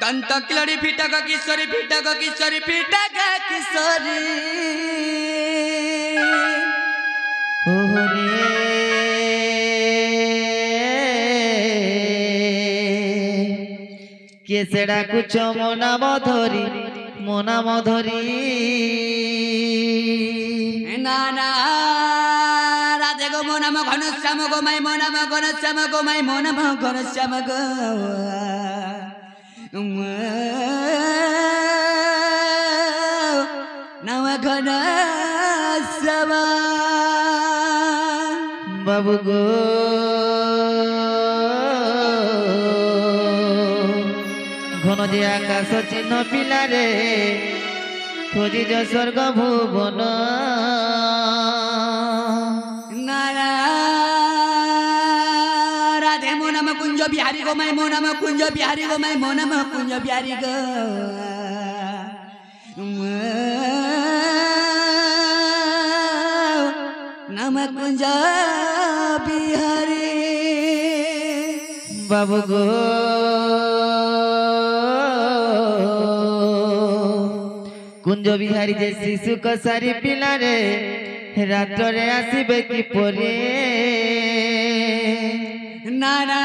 कंत किलड़ी फिटक किशोरी फिटक किशोरी फिटक किशोरी केसेड़ा कुछ मोना मधुरी नाना राधे गो मोना म घनश्याम गो माई मोना म घनश्याम गो माई मोना म घनश्याम गो नव घनश्याम बाबू गो घन जे आकाश चिन्ह पिला रे खोजी जो स्वर्ग भुवन नाना राधे मोना म कुंज बिहारी गो माई मोना म कुंज बिहारी गो माई मोना म कुंज बिहारी गो नम कुंज बिहारी बाबू गो कुंज बिहारी जे शिशु कसारी पिला रे रात रे आसीबे कि परे नाना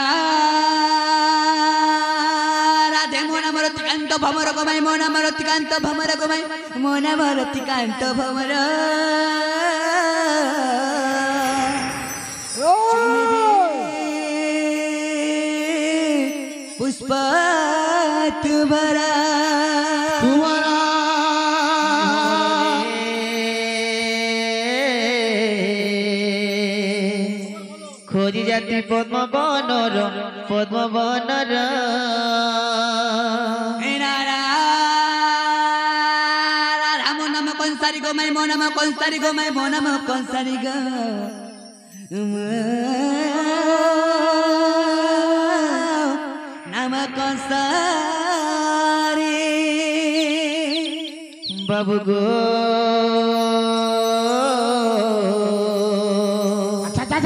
राधे मोना मरतिकांत भमर गोमाई मोना मरतिकांत भमर गोमाई मोना मरतिकांत भमर पुष्प तुम्हारा खोजी जाती पद्म बनर मोना म कंसारी गो माई मोना म कंसारी गो माई मोना म कंसारी गो नाम कंसारी बाबू गो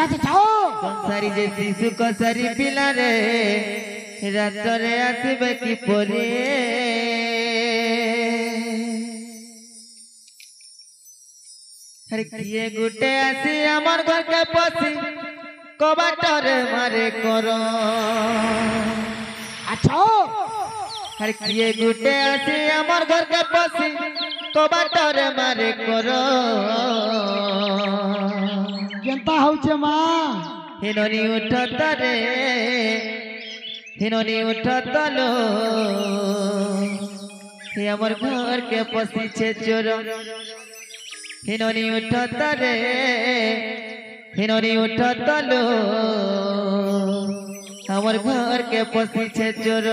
कंसारी जे शिशु कसारी पिला रे रात रे आसीबे कि परे अरे किए गुटे आसी हमर घर के पसी कबाटर मारे करो अच्छा अरे किए गुटे आसी हमर घर के पसी कबाटर मारे करो केनता होचे मां हिनोनी उठत रे हिनोनी उठत लो हे हमर घर के पसी छे चोर हिनोनी उठत रे हिनोनी उठत लो हमर घर के पसी छे चोर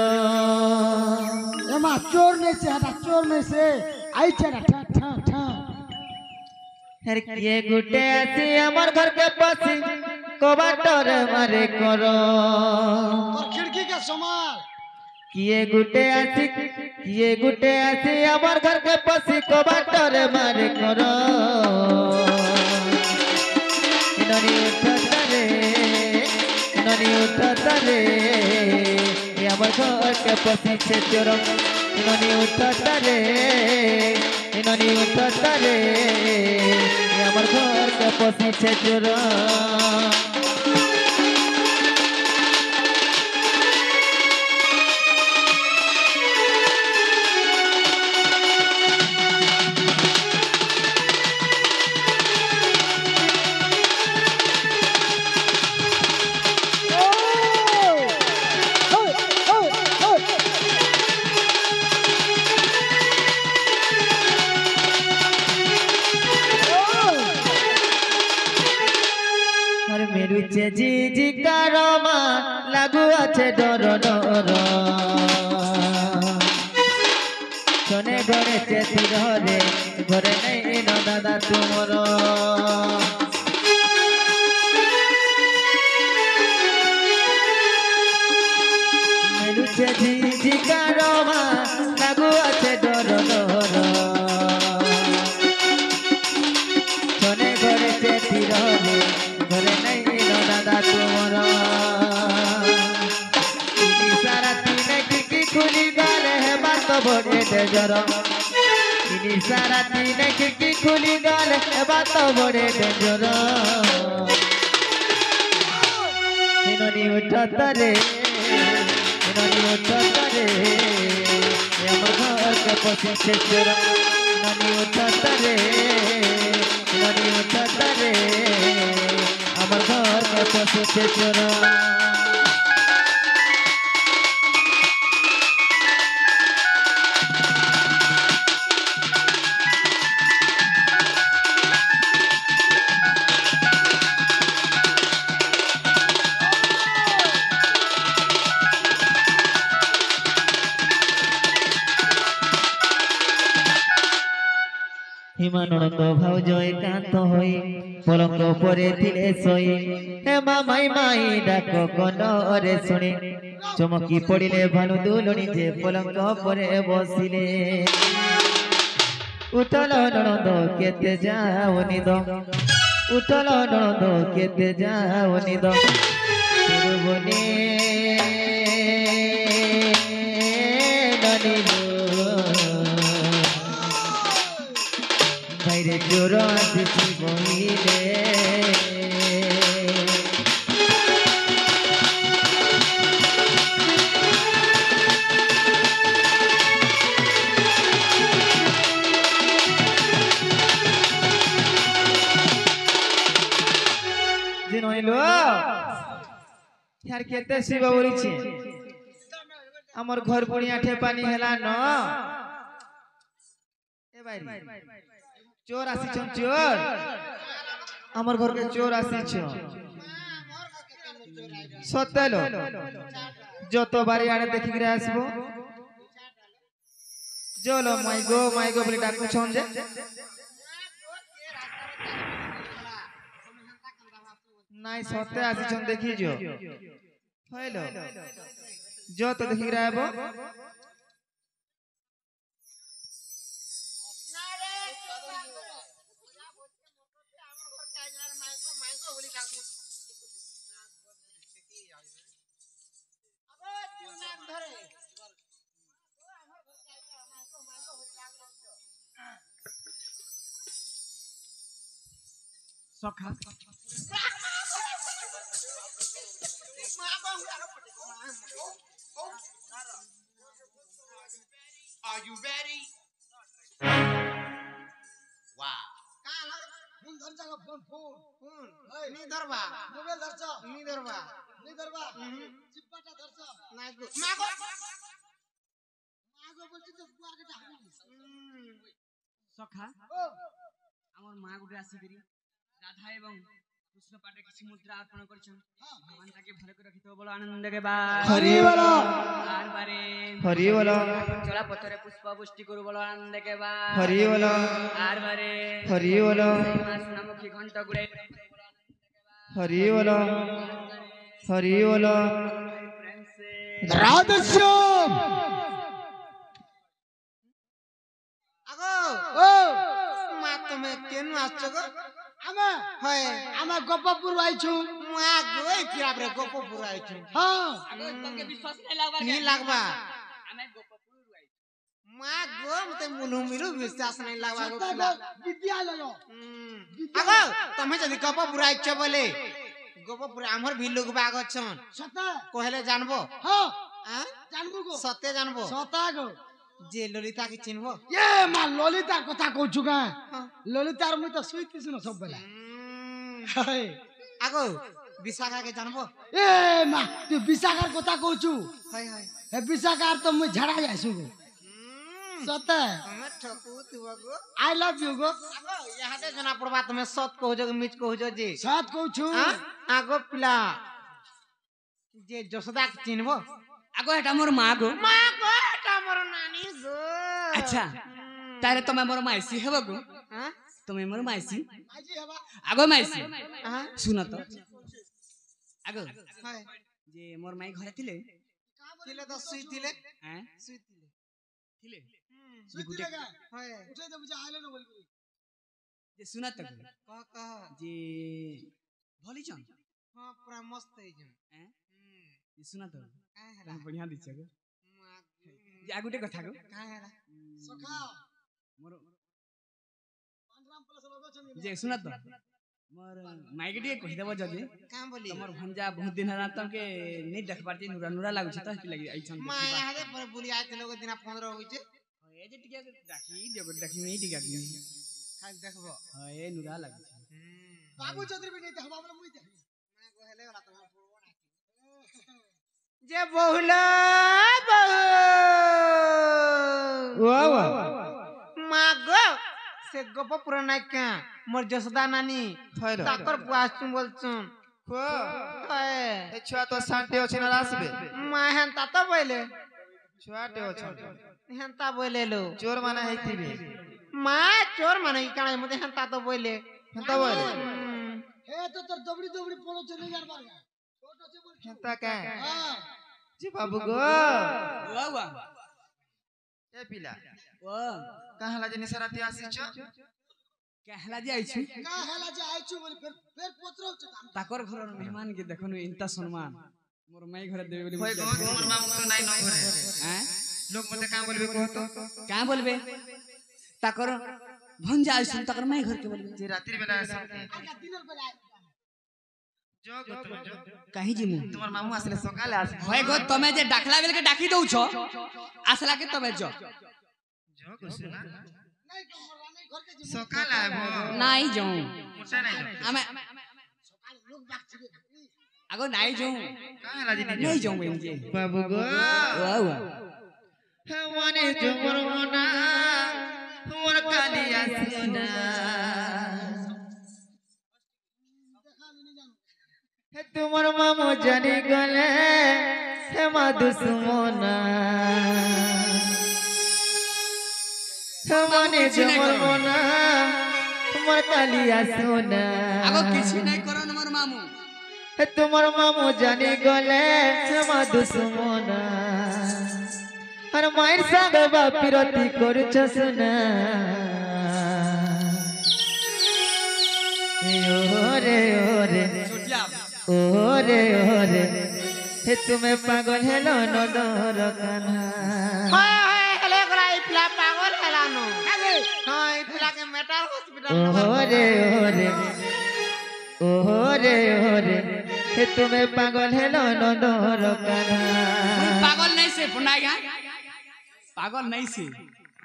एमा चोर नहीं से हटा चोर नहीं से आई चरा ठा ठा ठा अरे किए गुटे आसी हमर घर के पसी कबाटर मारे करो और खिड़की का संभाल किए गुटे आसी हमर घर के पसी कबाटर मारे करो इननी उठत रे ये हमर घर के पसी छे चोर इननी उठत रे ये हमर घर के पसी छे चोर मेरुचे जी कारमा लागू আছে डर शोने घरे चेती रे घरे नहीं न दादा तुमर मेरुचे जी कारमा लागू আছে डर शोने घरे चेती रे घरे नहीं न दादा तुमर सारा तीन की खुली गले बड़े डेंजर इनी सारा दिन खिड़की खुली गल बात बड़े डेंजर हिनोनी उठत रे हिनोनी उठत रे हमर घर के पसी छे चोर हिनोनी उठत रे हिनोनी उठत रे हमर घर के पसी छे चोर हिमानंद भाउज एकांत होई पलंग परे थिले सोई हे माई माई डाक कनरे शुणी चमकी पड़िले भानु दुलुणी जे पलंग परे बसिले उठल ननद केते जाओ निद उठल ननद केते जाओ निद सुरबने ननिलो বাইরে চোর আসিছি বহিলে জিনইলো यार केते शिव बोलिछि हमर घर पुणिया ठेपानी हेला न ए भाई चोर आसी चोर हमर घर के चोर आसी सतेलो जतो बारी आने देखि रे आसबो जोलो माई गो बोली डाकु छन जे नाइ सते आसी छन देखि जो हेलो जतो देखि रे आबो सखा Are you ready? Wow. Phone धर जा फोन फोन नी धरबा मोबाइल धर जा नी धरबा चिप्पाटा धर जा नाइ गो मागो बोलछि तो बुआ के ढाकू सखा আমার মা গুটে আসিকি রাধা এবং কৃষ্ণ পাটে কিছু মুদ্রা অর্পণ করছেন ভগবান তাকে ভালো করে রাখিতে বলো আনন্দ কে বা হরি বলো আর বারে হরি বলো চলা পথরে পুষ্প বৃষ্টি করু বলো আনন্দ কে বা হরি বলো আর বারে হরি বলো সোনামুখী ঘন্টা গুড়ে হরি বলো হরি বলো রাধেশ্যাম আগো ও মা তুমি কেন আসছো গো আমা হয় আমা গোপপুর আইছু মা গো এই কিরাবরে গোপপুর আইছো হ্যাঁ তোকে বিশ্বাস নাই লাগবার নি লাগবা আমি গোপপুর রুই মা গো মতে মুনু মিরু বিশ্বাস নাই লাগবা গো সত্তা বিদ্যালয় আগো তুমি যদি গোপপুর আইছো বলে গোপপুর আমার ভি লোক বাগ অছন সত্তা কহেলে জানবো হ্যাঁ হ্যাঁ জানবো গো সতে জানবো সত্তা গো যে ললিতা কি চিনবো এ মা ললিতা কথা কইছু কা ললিতার মুই তো শুইতিছ না সব বেলা হাই আগো বিশাখা কে জানবো এ মা তুই বিশাখার কথা কইছু হাই হাই এ বিশাখার তো মুই ঝাড়া যাইছু গো সত্তা তুমি ঠকু তুবা গো আই লাভ ইউ গো আগো ইহাতে জনা পড়বা তুমি সত কହୁছো কি মিছ কହୁছো যে সাত কইছু আগো পিলা যে যশোদা কি চিনবো আগো এটা মোর মা গো মা গো এটা মোর নানি গো আচ্ছা তাহলে তুমি মোর মাইসি হেব গো হ্যাঁ তুমি মোর মাইসি আজি হেবা আগো মাইসি হ্যাঁ শুনো তো আগো হাই যে মোর মাই ঘরে থিলে দিলে তো সুই দিলে হ্যাঁ সুই দিলে থিলে সুতি লাগা হাই উঠে দে বুঝা আইলো না বলবি যে শুনা তো কহ কহ যে ভলিছন हां पूरा मस्त है जन हैं যে শুনা তো हां बढ़िया दिछ गो मग যে গুটে কথা গো କାଁ ହେଲା ସଖା মোর ପାଞ୍ଚରାମ ପ୍ଲସ୍ ଲଗାଉଛନ୍ତି যে শুনা তো মোর মাইকে টিকে কই দেব যদি କାଁ ବୋଲି তোমার ভঞ্জা বহুত দিন হেলা তমকে নেই দেখবার যে নুরা নুরা লাগুছে তো হেতি লাগি আইছন ମା ଇହାଦେ ପରେ ବୁଲି ଆଇଥିଲେ ଗୋ ଦିନ 15 ହୋଇଛେ ଏ ଯେ টিকে ডাকি দেব ডাকি নেই টিকে আগে ଖାଲି ଦେଖବ এ নুরা লাগুছে ବାବୁ ଚୌଧୁରୀ ବି ନେଇ ହବା ବୋଲେ ମୁଇଁ ଦେଖ ହେଲେ ଗଲା ତମର ପଡବ ନା ଯେ ବହୁଲ ବହୁ ମାଗ ସେ ଗପ ପୁରା ନାଇଁ କା ମୋର ଯଶୋଦା ନାନୀ ତାକର ପୁଅ ଆସୁଛୁ ବୋଲଛୁନ୍ ଏ ଛୁଆ ତ ଶାନ୍ତି ଅଛି ନା ଆସିବେ ମା ହେନ୍ତା ତ ବୋଇଲେ ଛୁଆଟେ ଅଛନ୍ତି ହେନ୍ତା ବୋଇଲେ लो ଚୋର ମାନେ ହେଇଥିବେ ମା ଚୋର ମାନେ କାଣା ମତେ ହେନ୍ତା ତ ବୋଇଲେ ହେନ୍ତା ବୋଇଲେ ହେ ତ ତୋର ଦବଡ଼ି ଦବଡ଼ି ପଳଉଛ ନେଇ ଜାଣିବାର ନା ଛୋଟ ଅଛି ବୋଲ ହେନ୍ତା କାଁ ହଁ ଜି ବାବୁ ଗো ওয়া ওয়া ଏ ପିଲା ও କାଁ ହେଲା ଯେ ନିଶା ରାତି ଆସିଛ কেহলা যে আইছি ନା ହେଲା ଯେ ଆଇଛୁ ବୋଲି ଫେର ପଚରାଉଛ তাকর ঘরের মেহমান কে দেখুন ইনতা সম্মান মোর মাই ঘরে দেবে বলি হয় গো তোমার মামু তো নাই ন ঘরে হ্যাঁ লোক মতে কাঁ বলবে কহ তো কা বলবে তাকর ভঞ্জা আইছুন তাকর মাই ঘর কে বলবে যে রাত্রি বেলা আসতে আগে দিনের বেলা जो गो तुम जो কাহি জিমু তোমার মামু আসলে সকালে আসবে হয় গো তুমি যে ডাকলা বেলকে ডাকি দউছ আসলা কে তবে জ जो गो सुना নাই কমরা নাই ঘরকে যে সকালে আইবো নাই যাও মোটা নাই আমি সকাল লোক বাকছিবে আগো নাই যাও কাঁ ହେଲା যে নাই যাও বেন যে বাবু গো ওয়া ওয়া মানে জমর মনা মোর কালিয়া সোনা হে তোমার মামু জানি গলে হে মা দুশ্মনা হে মানে জমর মনা মোর কালিয়া সোনা আগো কিছু নাই করন মোর মামু হে তোমার মামু জানি গলে হে মা দুশ্মনা আর মায়ের সঙ্গ বাপিরতি করছস না ওরে ওরে চটিয়া ওরে ওরে হে তুমি পাগল হেলো নদর কানা হয় হয় হেলে গলা এই পিলা পাগল হেলানো হয় এই পিলাকে মেটাল হসপিটাল ওরে ওরে ওরে ওরে হে তুমি পাগল হেলো নদর কানা পাগল নাই সে ফোনাই গা পাগল নাই সে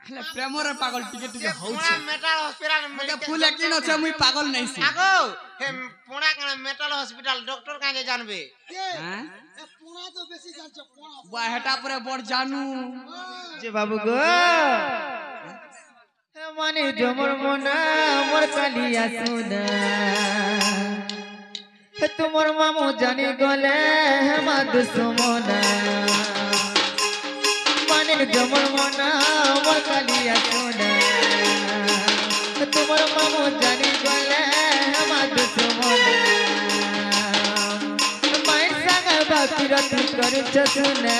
হেলে প্রেমরে পাগল টিকে টিকে হউছে পুরা মেটাল হসপিটাল মতে ফুল একদিন আছে মুই পাগল নাই সে আগো হে পুরা কানা মেটাল হসপিটাল ডক্টর কাজে জানবে হ্যাঁ এ পোড়া তো বেশি জানছ পোড়া বা হেটা পরে বড় জানু যে বাবু গো হে মানে জমর মনা মোর কালিয়া সোনা হে তোমার মামু জানি গলে হে মা দুশ্মনা মানে জমর মনা মোর কালিয়া সোনা হে তোমার মামু জানি গলে হে মা দুশ্মনা মায়ের সঙ্গে বাপিরতি করছ সোনা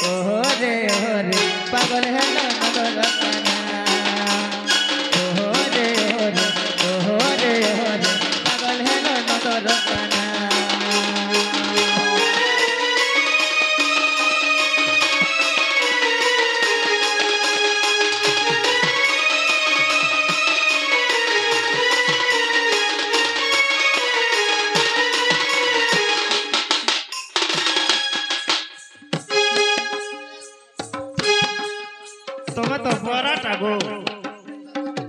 ওরে ওরে পাগল হেলো নগর কানা ওরে ওরে ওরে ওরে পাগল হেলো নগর কানা তুমি তো বড়টা গো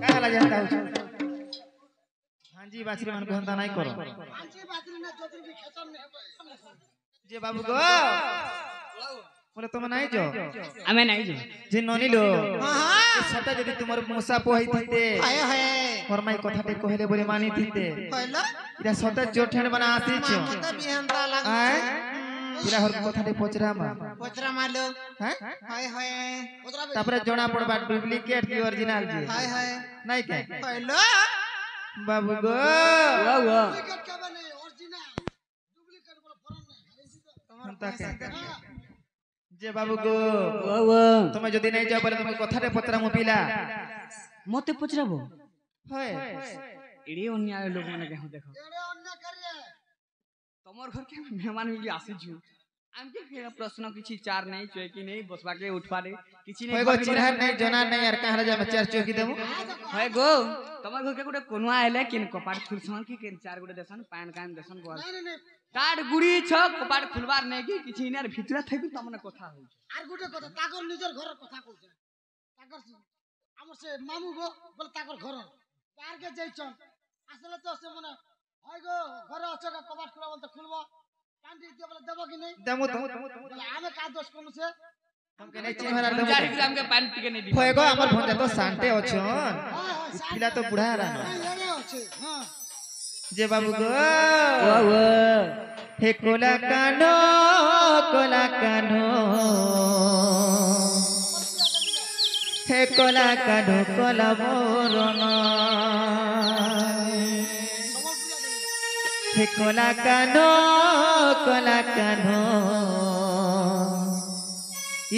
কালা জানতা হচ্ছে হাঁজি বাছরি মান ঘন্টা নাই করো আনছি বাকরি না চৌধুরী কি খেতন নে যে বাবু গো বলে তুমি নাই যো আমি নাই যাও যে ননিলো হ্যাঁ সতা যদি তোমার মুসা পোহাই দিতে হায় হায় মোর মাই কথাতে কহিলে বলে মানি দিতে কইলো এটা সতা জোঠেন বানা আসিছ মতে বিহন্তা লাগছে আয় ইরা হর কথাতে পচরা মা পচরা মারলো হ্যাঁ হায় হায় তারপরে জনা পড়বা ডুপ্লিকেট কি অরিজিনাল জি হায় হায় নাই কে কইলো বাবু গো ওয়া ওয়া ডুপ্লিকেট কেবে নেই অরিজিনাল ডুপ্লিকেট বলে ফরন নাই তোমার তাকে। পয়সা যে বাবু গো ওয়া ওয়া তুমি যদি নাই যাও বলে তুমি কথাতে পচরা মু পিলা মতে পচরাবো হয় এড়ে অন্যায় লোক মানে কেহ দেখো এড়ে অন্য করিয়ে তোমার ঘর কে মেহমান হইলি আসিছু आमके के प्रश्न किछि चार नहीं चौकी नहीं बसबा के उठवा दे किछि होय नहीं गो चिन्हर नहीं जना नहीं यार कहां जा में चार चौकी देबो होय गो तमर घर के गुटे कोनुआ आइले किन कपाट खुलसन की किन चार गुटे देसन पान कान देसन गोल नहीं नहीं ताड़ गुड़ी छ कपाट खुलबार नहीं की किछि इनार भितरा थैबी तमने कथा होय আর গোটে কথা তাকর নিজের ঘরের কথা কইছে তাকর আমার সে মামু গো বলে তাকর ঘর আর কে যাইছন আসলে তো সে মনে হয় গো ঘরে আছে কবাট খুলা বলতে খুলবো কান্দি দিয়ে বলে দেব কি নাই দেমু তো বলে আমি কা দোষ কোন সে हमके नहीं चिन्हर देबो चार ग्राम के पान टिके नहीं दी होय गो हमर भंजा तो शांते अछन হ্যাঁ पिला तो बुढ़ा रा হ্যাঁ আছে হ্যাঁ जे बाबू गो हे कोला कानो हे कोला कानो कोला मोरन हे कोला कानो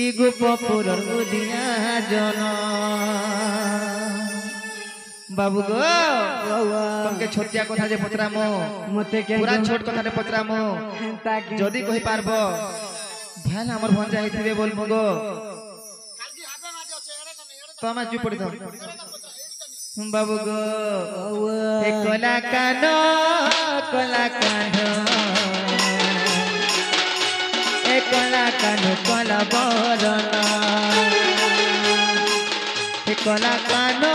इ गोपपुर उदिया जन बाबू गो तुमके छोटिया कथा जे पचरामो मते के पूरा छोट कथा रे पचरामो ताकि जदी कहि पारबो भाल हमर भंजा हिथिबे बोल मगो কালকে হাতে মাঝে আছে এড়ে তো এড়ে तो हम चुप पड़ी था তো बाबू गो हे कोला कानो हे कोला कानो कोला बरन हे कोला कानो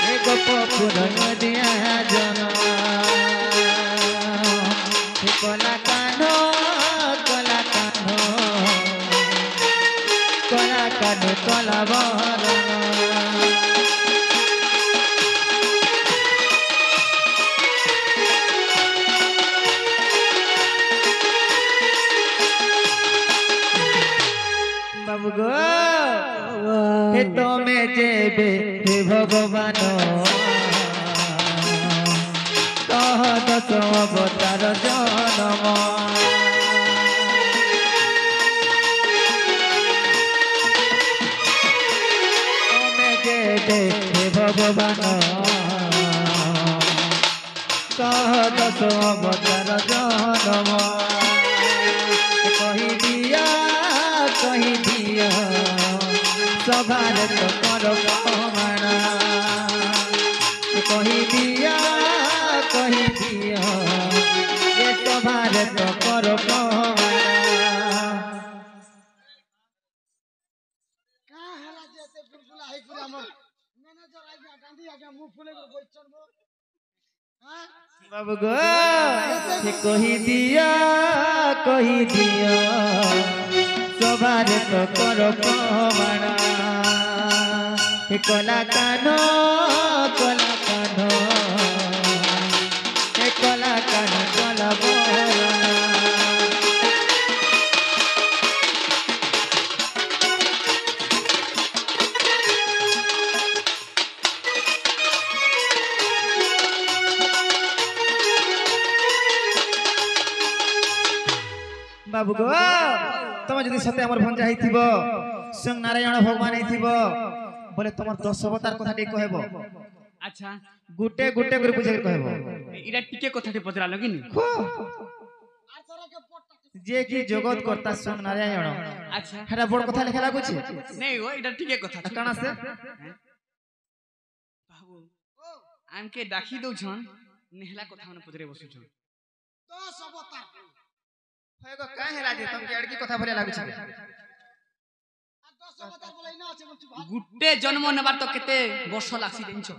हे गोपपुर नदिया जन हे कोला कानो कोला बरन बाबू गो हे तमे जेबे हे भगवान कह दस अवतार जनम तमे जेबे हे भगवान कह दस अवतार जनम कही दिया सभार तो कर कमाना कही दिया ये सभार तो कर कमाना का हला जेते बुलबुला है पूरा हमर मैनेजर आ गया गांधी आ गया मुंह फुले को बैठन वो हां बाबू गो ये कही दिया सभार तो कर कमाना हे कोला कानो हे कोला कानो कोला बरना बाबू गो तुम जदि सत्य हमर भंजा हिथिबो संग नारायण भगवान हिथिबो बोले तुमर 10 अवतार कथा टे कहबो अच्छा गुटे गुटे कर बुझे कहबो इरा टिके कथा टे पचरा लगिन আর তোরা কে পটটা जे कि जगत कर्ता संग नारायण अच्छा हेरा बड़ कथा लेखा लागुछि नहीं हो इरा टिके कथा काना से बाबू आमके डाकी दउ छन नेहला कथा मन पचरे बसु छन 10 अवतार होएगो का हेला जे तुम के अड़की कथा भले लागुछि আর 10 अवतार बोले ना আছে বলছি ভাই गुट्टे जन्म नेबार तो केते वर्ष लागसी देनछ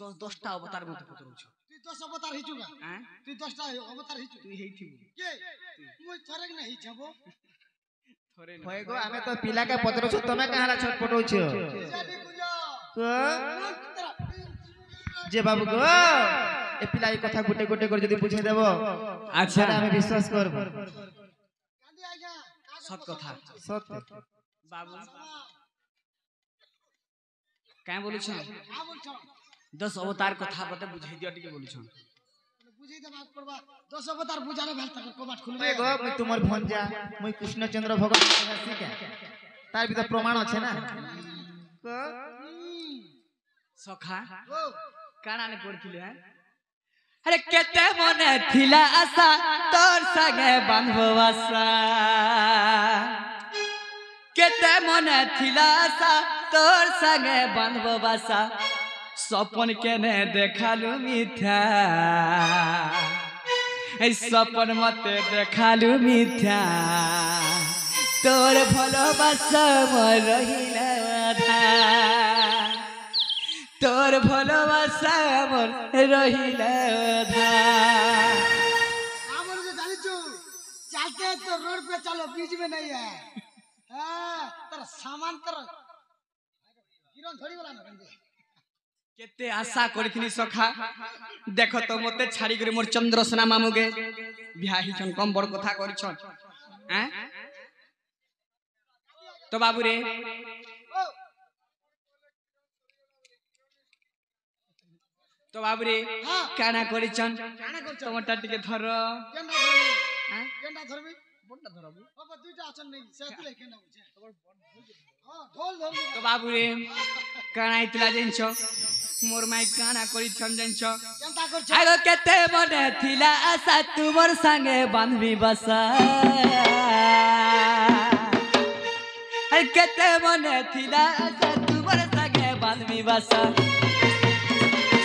तो 10टा अवतार मत पचरउ छ তুই 10 अवतार हिचुगा हैं তুই 10টা अवतार हिचु तू हेइथिबु কে মুই থরে না হিচাবো थोरे न होएगो हमें तो पिला के पत्रो छु तमे कहाला छटपटौ छ जाबी गुंजा तो जे बाबू गो ए पिला ई कथा गुटे गुटे कर जदि बुझे देबो अच्छा हमें विश्वास करबो গান্ধী আ গয়া सत कथा सत्य बाबू काय बोलु छ आ बोलছ 10 अवतार कथा बते बुझाई दिया टिके बोलु छ বুঝি দেবাক পড়বা 10 अवतार বুঝালে ভাল থাকে কবাট খুলবে होएगो मुई तुमर भंजा मुई कृष्णचंद्र भगवान हसी के तार भी तो प्रमाण আছে ना सखा ও काना ने पढ़थिले हैं আরে কেতে মনে থিলা আশা তোর সঙ্গে বাঁধবো আশা কেতে মনে থিলা আশা তোর সঙ্গে বাঁধবো বাসা স্বপন কেনে দেখালু মিথ্যা এই স্বপন মতে দেখালু মিথ্যা তোর ভালোবাসা মোর রহিল আধা তোর ভালোবাসা মোর রহিল আধা আমার যে জানিছো चलते तो रोड पे चलो बीच में नहीं है तेरा सामान तेरा गिरन थोड़ी वाला ना केते आशा करिथिनी सखा देखो तो मते छाड़ी करे मोर चंद्रसेना मामुगे बियाही छन कम बड़ कथा करिछन हैं तो बाबू रे तो बाबू रे काना करिछन टमाटर टिके धर केंडा धरबी बड़टा धरबी बाबा दुइटा अछन नहीं सेतले केंडा बुझे हां ढोल धरबी तो बाबू रे काना इतला जेंछो मोर माई काना करिछन जेंछो केंता करछ आगो केते मने थिला आशा तुमर संगे बांधबी बसा अरे केते मने थिला आशा तुमर संगे बांधबी बसा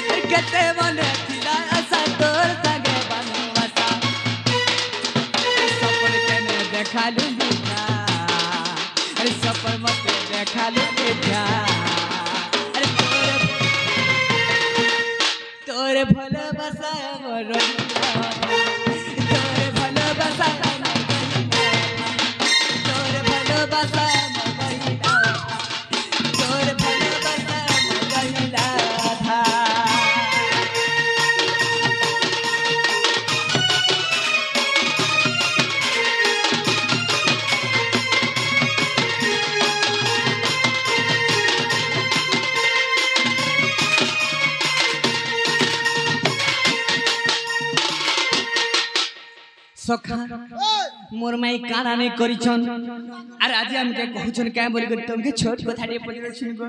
अरे केते मने थिला आशा तोर संगे बांधबी बसा सपन केने देखालु मिठा अरे सपन मते देखालु मिठा तोरे भालोबासा मोर तोरे भालोबासा तोरे भालोबासा तोरे भालोबासा गहिला था सखा मोर माई काना नहीं करिछन अरे आज हमके कहछन काय बोली कर तुमके छोट कथाटे पड़े छिन को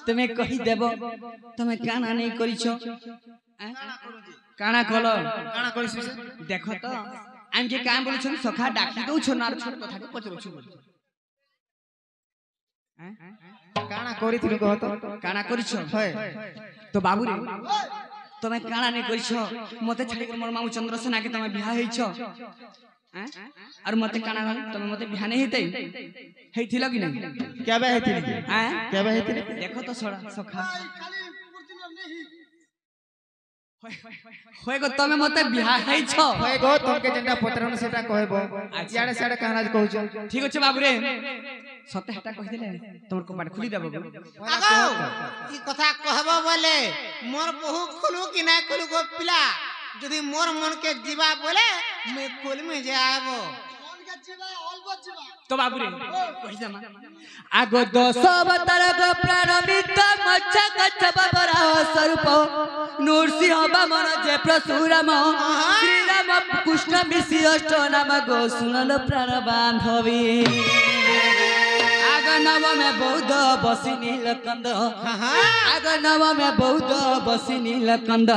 तमे कहि देबो तमे काना नहीं करिछो काना कलो काना करिस देखो तो हमके काय बोलछन सखा डाकी दउ छन आर छोट कथाटे पचरो छु काना करिथिलु कह तो काना करिछो होय तो बाबू रे तमे काना नहीं करिछो मते छाड़ी कर मोर मामू चंद्रसेना के तमे बियाह हेइछो हैं और मते काना तमे मते बियाह नहीं हेतै हेइथिलो कि नहीं क्या बे हेतिल हैं क्या बे हेतिल देखो तो सखा खाली मूर्तिनर नहीं होय गो तमे मते बियाह हेइछो होय गो तमके जेंटा पत्रन सेटा कहबो याडे साडे कहनाज कहछो ठीक अछि बाबू रे सते हटा कहि देले तमर कपाट खुली देबो आगो ई कथा कहबो बोले मोर बहु खुलू कि ना खुलू गो पिला यदि मोर मन के जीवा बोले मैं खुल में जाबो कौन के जीवा अलबत जीवा तो बाबू रे कहि दमा आगो 10 अवतार गो प्राण मित्र मच्छ कच्छ बाबरा स्वरूप नरसिंह बामन जे परशुराम श्री राम कृष्ण मिश्र अष्ट नाम गो सुनलो प्राण बांधवी आग नव में बौद्ध बसी नीलकंद आग नव में बौद्ध बसी नीलकंद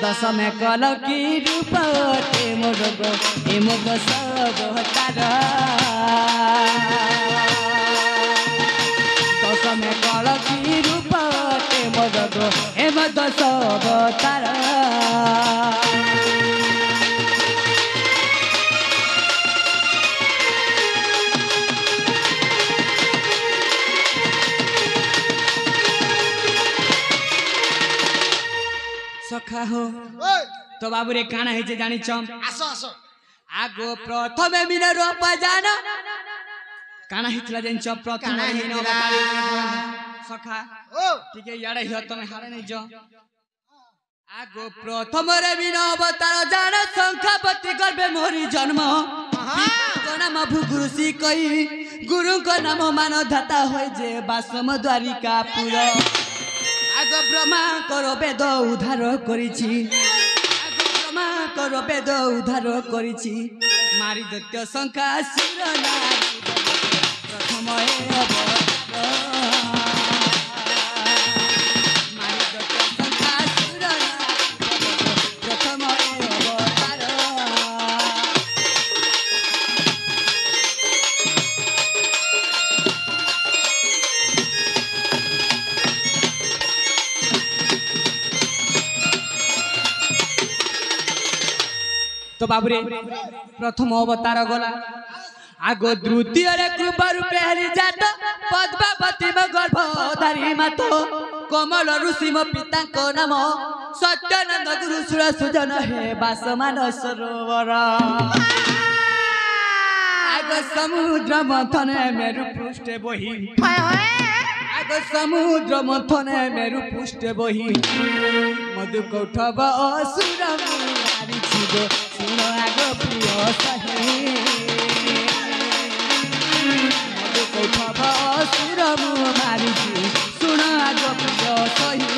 10 में कल की रूप ते मोर गो ए मोग सब हतार 10 में कल की रूप ते मोर गो ए मोग सब हतार सखा हो ओए तो बाबू रे काना हे जे जानि छम आसो आसो आगो प्रथमे मिने रोप जाना काना हितला जानि छम प्रथमे काना मिने हितला। सखा ओ ठीक है याडे हियो तमे हारे नै जो आगो प्रथम रे मिने अवतार जाना संख्यापति गर्भे मोरी जन्म को नाम भुगुरुसी कई गुरु को नाम मान धाता होय जे बासम द्वारिका पुर आगो ब्रह्मा करो वेद उद्धार करिछि आगो ब्रह्मा करो वेद उद्धार करिछि मारी दैत्य संख्या सुर नारी प्रथम हे अवतार मारी दैत्य संख्या सुर नारी तो बाबुरे प्रथम अवतार गला आगो द्वितीय रे कृपा रूपे हरि जात पद्मावती म गर्भधारी मातो कमल ऋषि म पिता को नाम सत्यानंद गुरु सुर सुजन हे बासमान सरोवर आगो समुद्र मंथन मेरु पृष्ठ बही आगो समुद्र मंथन मेरु पृष्ठ बही मधु कौठब असुर मारी छिगो सुन आगो प्रिय सही मधु कौठब असुर मारी सुन आगो प्रिय सही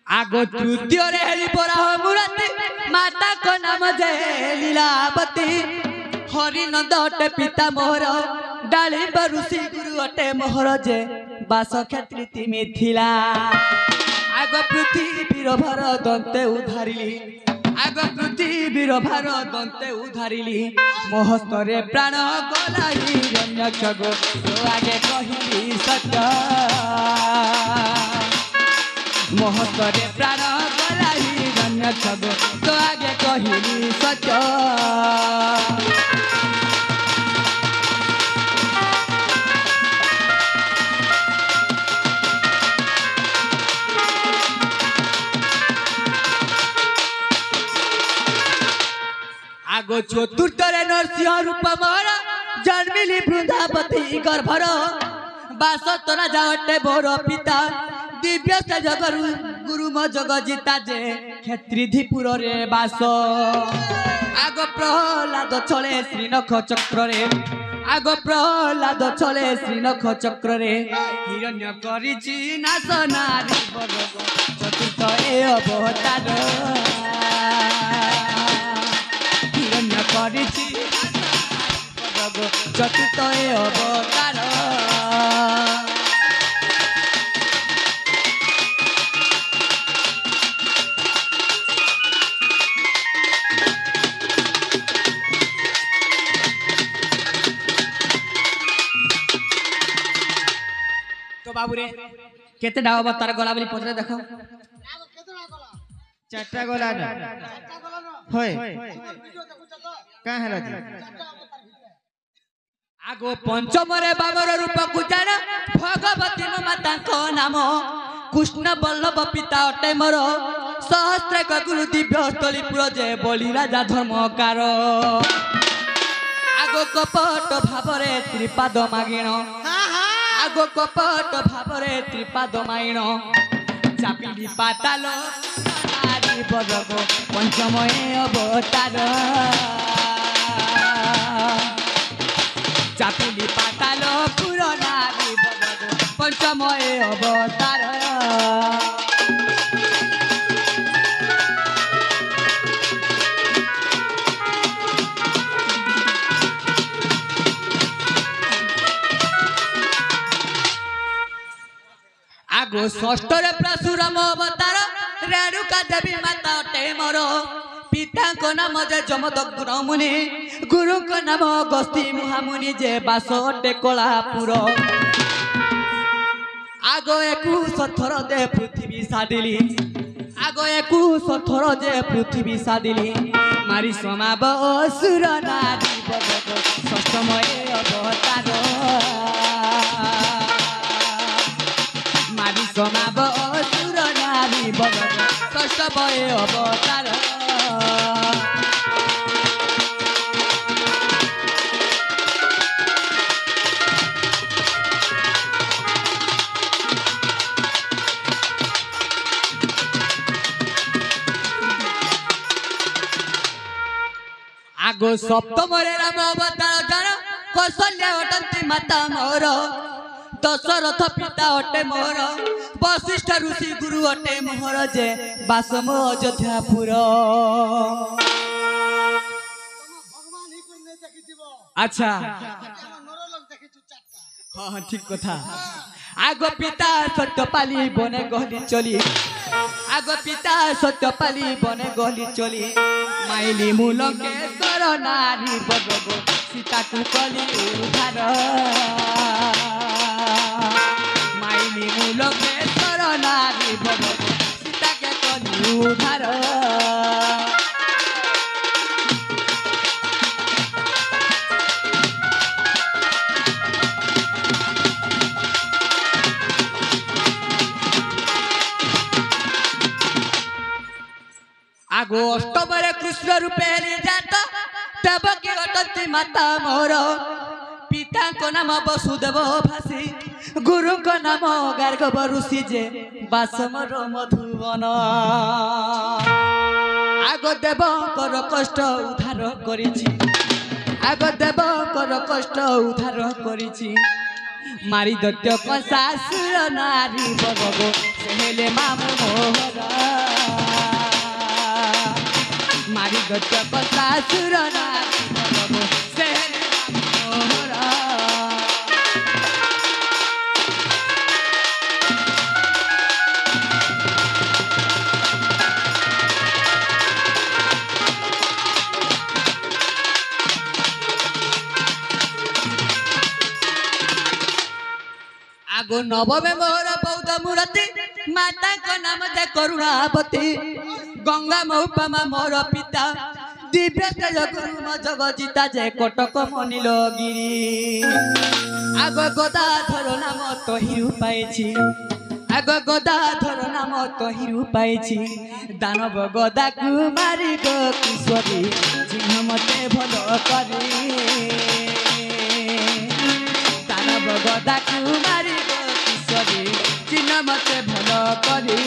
आगो तृतीय रे हेली परा मुराती माता को नाम जय लीलावती हरि नंद अटे पिता मोहर डालिंब ऋषि गुरु अटे मोहर जे बास क्षेत्री मिथिला आगो पृथ्वीर भार दंते उधारिली आगो पृथ्वीर भार दंते उधारिली मोहस्तरे प्राण गला हिरण्यक्ष गो तो आगे कहिली सत्य मोहतरे प्राण गला हिरण्यक्ष गो तो आगे कहिली सत्य आगो चतुर्थ रे नरसिंह रूप मोर जन्मिली वृंदावती गर्भर बास तोरा जावटे मोर पिता दिव्य से जगरु गुरु म जग जीता जे क्षेत्रीधिपुर रे बास आगो प्रहलाद चले श्रीनख चक्र रे आगो प्रहलाद चले श्रीनख चक्र रे हिरण्य करिछि नाश नारी बरग चतुर्थ ए अवतार हिरण्य करिछि बरग चतुर्थ ए अवतार तो बाबूरे केते डाव अवतार गला बोली पचरे देखो चारटा गला ना होय का हला जी आगो पंचम रे बाबर रूप गुजारा भगवती माता को नाम कृष्ण बल्लभ पिता अटे मोर सहस्त्र गुरु दिव्य स्थलीपुर जे बलि राजा धर्मकार आगो कपट भावरे त्रिपाद मागिण आगो कपट भावरे त्रिपाद माइण चापिली पाताल नारी बरग पंचमय अवतार चापिली पाताल पुर नारी बरग पंचमय अवतार आगो षष्ठ रे परशुराम अवतार रेणुका देवी माता अटे मोर पिता को नाम जे जमदग्नि मुनि गुरु को नाम गस्ती मुहामुनि जे बास अटे कोल्हापुर आगो 21 थर दे पृथ्वी सादिली आगो 21 थर जे पृथ्वी सादिली मारी समाब असुर नारी बरग षष्ठमय अवतार मारी समाब असुर नारी बरग षष्ठमय अवतार आगो सप्तम रे राम अवतार जन कौशल्या अटंती माता मोर दशरथ पिता अटे मोर वशिष्ठ ऋषि गुरु अटे मोहर जे बासम अयोध्यापुर भगवान ही को नहीं देखिथिबो अच्छा हम नरलोक देखिछु चारटा हाँ ठीक कथा आगो पिता सत्यपाली बने गहली चली आगो पिता सत्यपाली बने गहली चली माइली मूल के ସର ନାରୀ ବରଗ ସୀତାକୁ କଲି ଉଦ୍ଧାର ମାଇଲି ମୂଲକେ ସର ନାରୀ ବରଗ ସୀତାକେ କଲି ଉଦ୍ଧାର आगो अष्टमरे कृष्ण रूपे जात देवकी अटंती माता मोर पिता को नाम वसुदेव भासी गुरु को नाम गार्गव ऋषि जे बासमर मधुवन आगो देवकर कष्ट उद्धार करिछि आगो देवकर कष्ट उद्धार करिछि मारी दैत्य कसासुर नारी बरगो सेहेले मामु मोहरा मारी दैत्य कसासुर नारी बरगो सेहेले मामु मोहरा आगो नवमे मोहर बौद्ध मूर्ति माता का नाम दे करुणावती गंगा मौपमा मोर पिता दिव्य तेज गुरु जगजिता जे कटक मनिलगिरी आगो गदाधर नाम तहिरु पाइछि आगो गदाधर नाम तहिरु पाइछि दानव गदा कुमारी गो किशोरी चिन्ह मते भल करी दानव गदा कुमारी गो किशोरी चिन्ह मते भल करी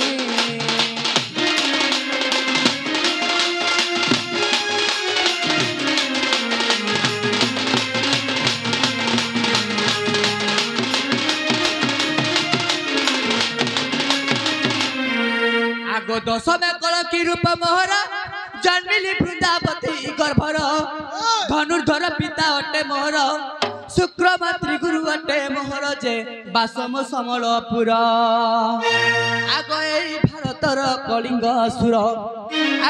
आगो दशमे कलकी रूप मोहर जन्मिली वृंदावती गर्भर धनुर्धर पिता अटे मोहर शुक्र मातृ गुरु अटे मोहर जे बासम समलपुर आगो एई भारतर कलिंग असुर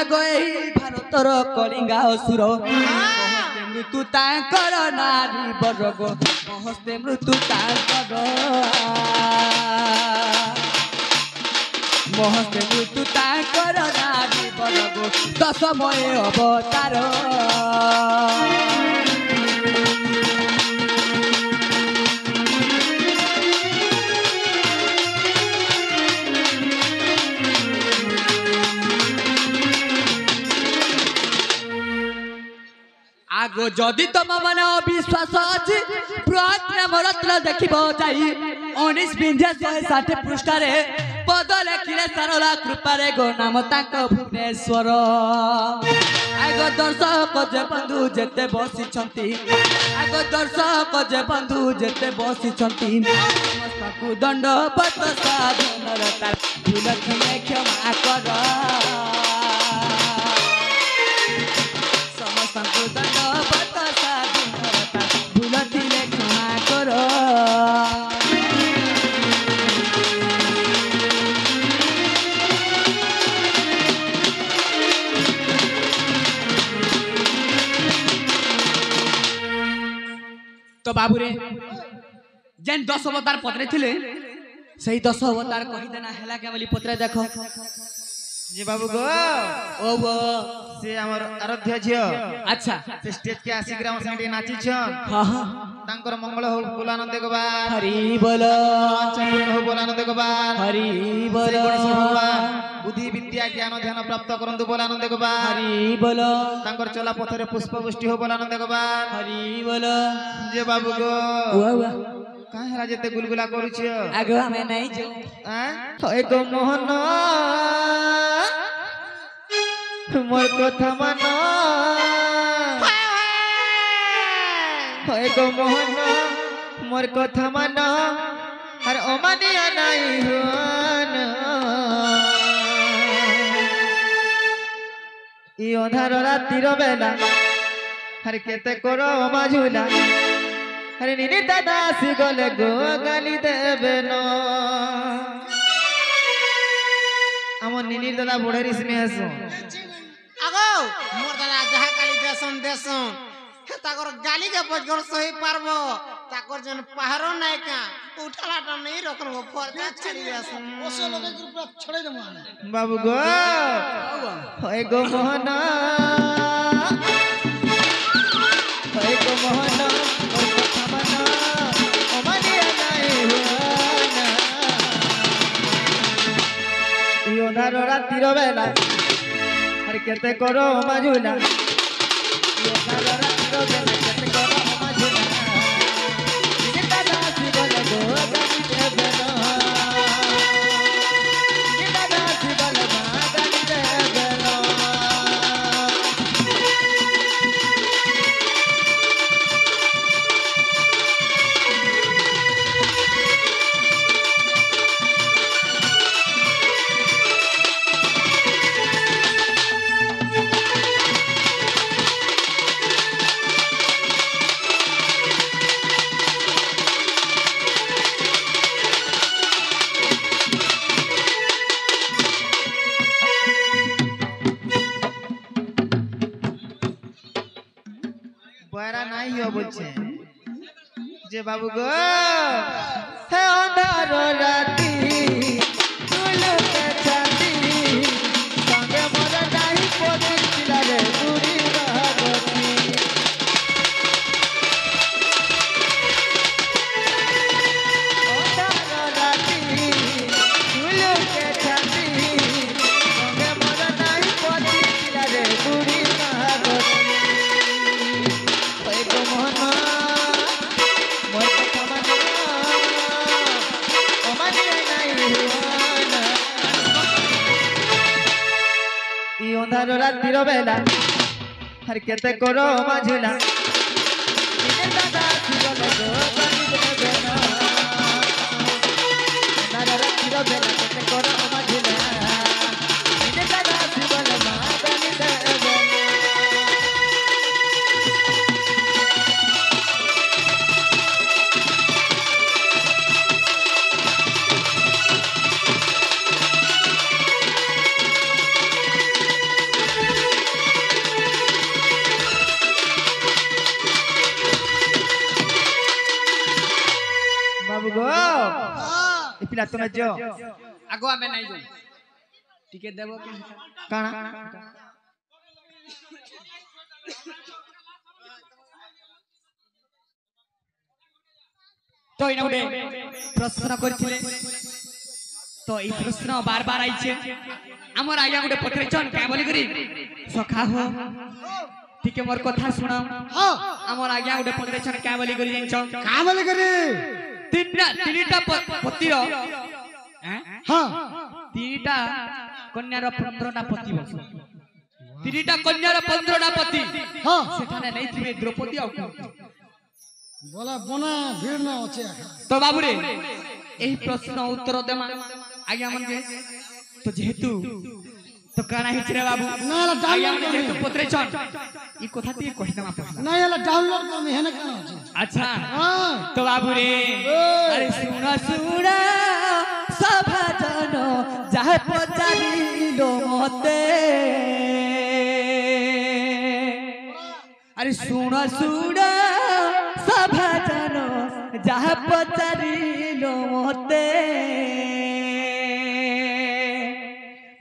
आगो एई भारतर कलिंग असुर महस्ते मृत्यु तांकर नारी बरग महस्ते मृत्यु तांकर महस्ते मृत्यु तांकर नारी बरगो दशमय अवतार आगो जदि तुम मन अविश्वास अच्छी प्रज्ञाम रत्न देखिब जाई 19 बिंध्या 160 पृष्ठारे पद लेखिले सारला कृपारे गो नाम ताक भुवनेश्वर आगो दर्शक जे बंधु जेते बसिछंती आगो दर्शक जे बंधु जेते बसिछंती समस्तकु दंडवत साधनर तार भूलखिले क्षमा कर समस्तकु दंडवत साधनर तार भूलखिले क्षमा कर तो बाबू रे जेन 10 अवतार पत्रे थिले सही 10 अवतार कहि देना हैला के बोली पत्रे देखो जी बाबू गो ओ वो से हमर आराध्य झियो अच्छा से स्टेज के आसी ग्राम संगे नाची छन हां हां तांकर मंगल हो बोलानंद गोपाल हरि बोल चंद्र हो बोलानंद गोपाल हरि बोल गणेश भगवान बुद्धि विद्या ज्ञान ध्यान प्राप्त करंतु बोलानंद गोपाल हरि बोल तांकर चला पथरे पुष्प वृष्टि हो बोलानंद गोपाल हरि बोल जे बाबू गो ओ वा काहे हरा जेते गुलगुला करू छियो आगो हमें नहीं जो होय गो मोहन मोर कथा मान होय गो मोहन मोर कथा मान और अमानिया नहीं हुन ई अंधार रातिर बेला हर केते करो माझुला हरे निनी दादा सी गले गो गाली देबे न हम निनी दादा बुढ़े रिस में हसो आगो मोर दादा जहा काली दर्शन देसन ताकर गाली के बजगर सही पारबो ताकर जन पहाड़ो नाय का उठलाटा नहीं रखनो फरका छड़ी देसन ओसे लोग के ऊपर छोड़े दे माने बाबू गो होय गो मोहना होय गो मोहना मोर कथा माना ओ मानिया नाही हुआना इयो धारो रातिर बेला हर केते करो माजुला इयो धारो रातिर बेला केते करो माजुला निता दासी बोल गो गानी दे बेला निता दासी बोल मा गानी दे बेला বয়রা নাই হো বলছে যে বাবু গো হে অন্ধার রাতি তুলতে ছাতি সঙ্গে মোর নাই পড়ছিল রে পুরি ভাগতি অন্ধার রাতি তুলতে ছাতি সঙ্গে মোর নাই পড়ছিল রে পুরি ভাগতি होय गो मोहना मोर कथा माना ओ मानिया नाही हुआना ई अंधार रातिर बेला हर केते करो माझुला इने दादा थिगल गो गानी दे बेना अंधार रातिर बेला केते करो माझुला इने दादा थिगल मा गानी दे बेना बाबू गो ए पिला तमे जो आगो आमे नहीं जो टिके देबो के काना तो इना गुटे प्रश्न करथिले तो ई प्रश्न बार बार आइछे हमर आया गुटे पत्रेचन का बोली करी सखा हो टिके मोर कथा सुना हां हमर आया गुटे पत्रेचन का बोली करी जानिछो का बोले करे तीनटा पतिर हां तीनटा कन्यार 15टा पति बस तीनटा कन्यार 15टा पति हां सेठाने नहीं थिबे द्रौपदी आ बोला बना भीड़ ना होचे तो बाबू रे एही प्रश्न उत्तर देमा आज्ञा मन के तो जेहेतु तो काना हिच रे बाबू ना ला आज्ञा डाउनलोड मन जेहेतु कर पत्रे छन ई कथा ती कहि देमा पहला ना याला डाउनलोड कर में है ना काना होचे अच्छा हां तो बाबू रे अरे सुना सुना सभा जन जाहे पचारिलो मते अरे सुना सुना सभा जन जाहे पचारिलो मते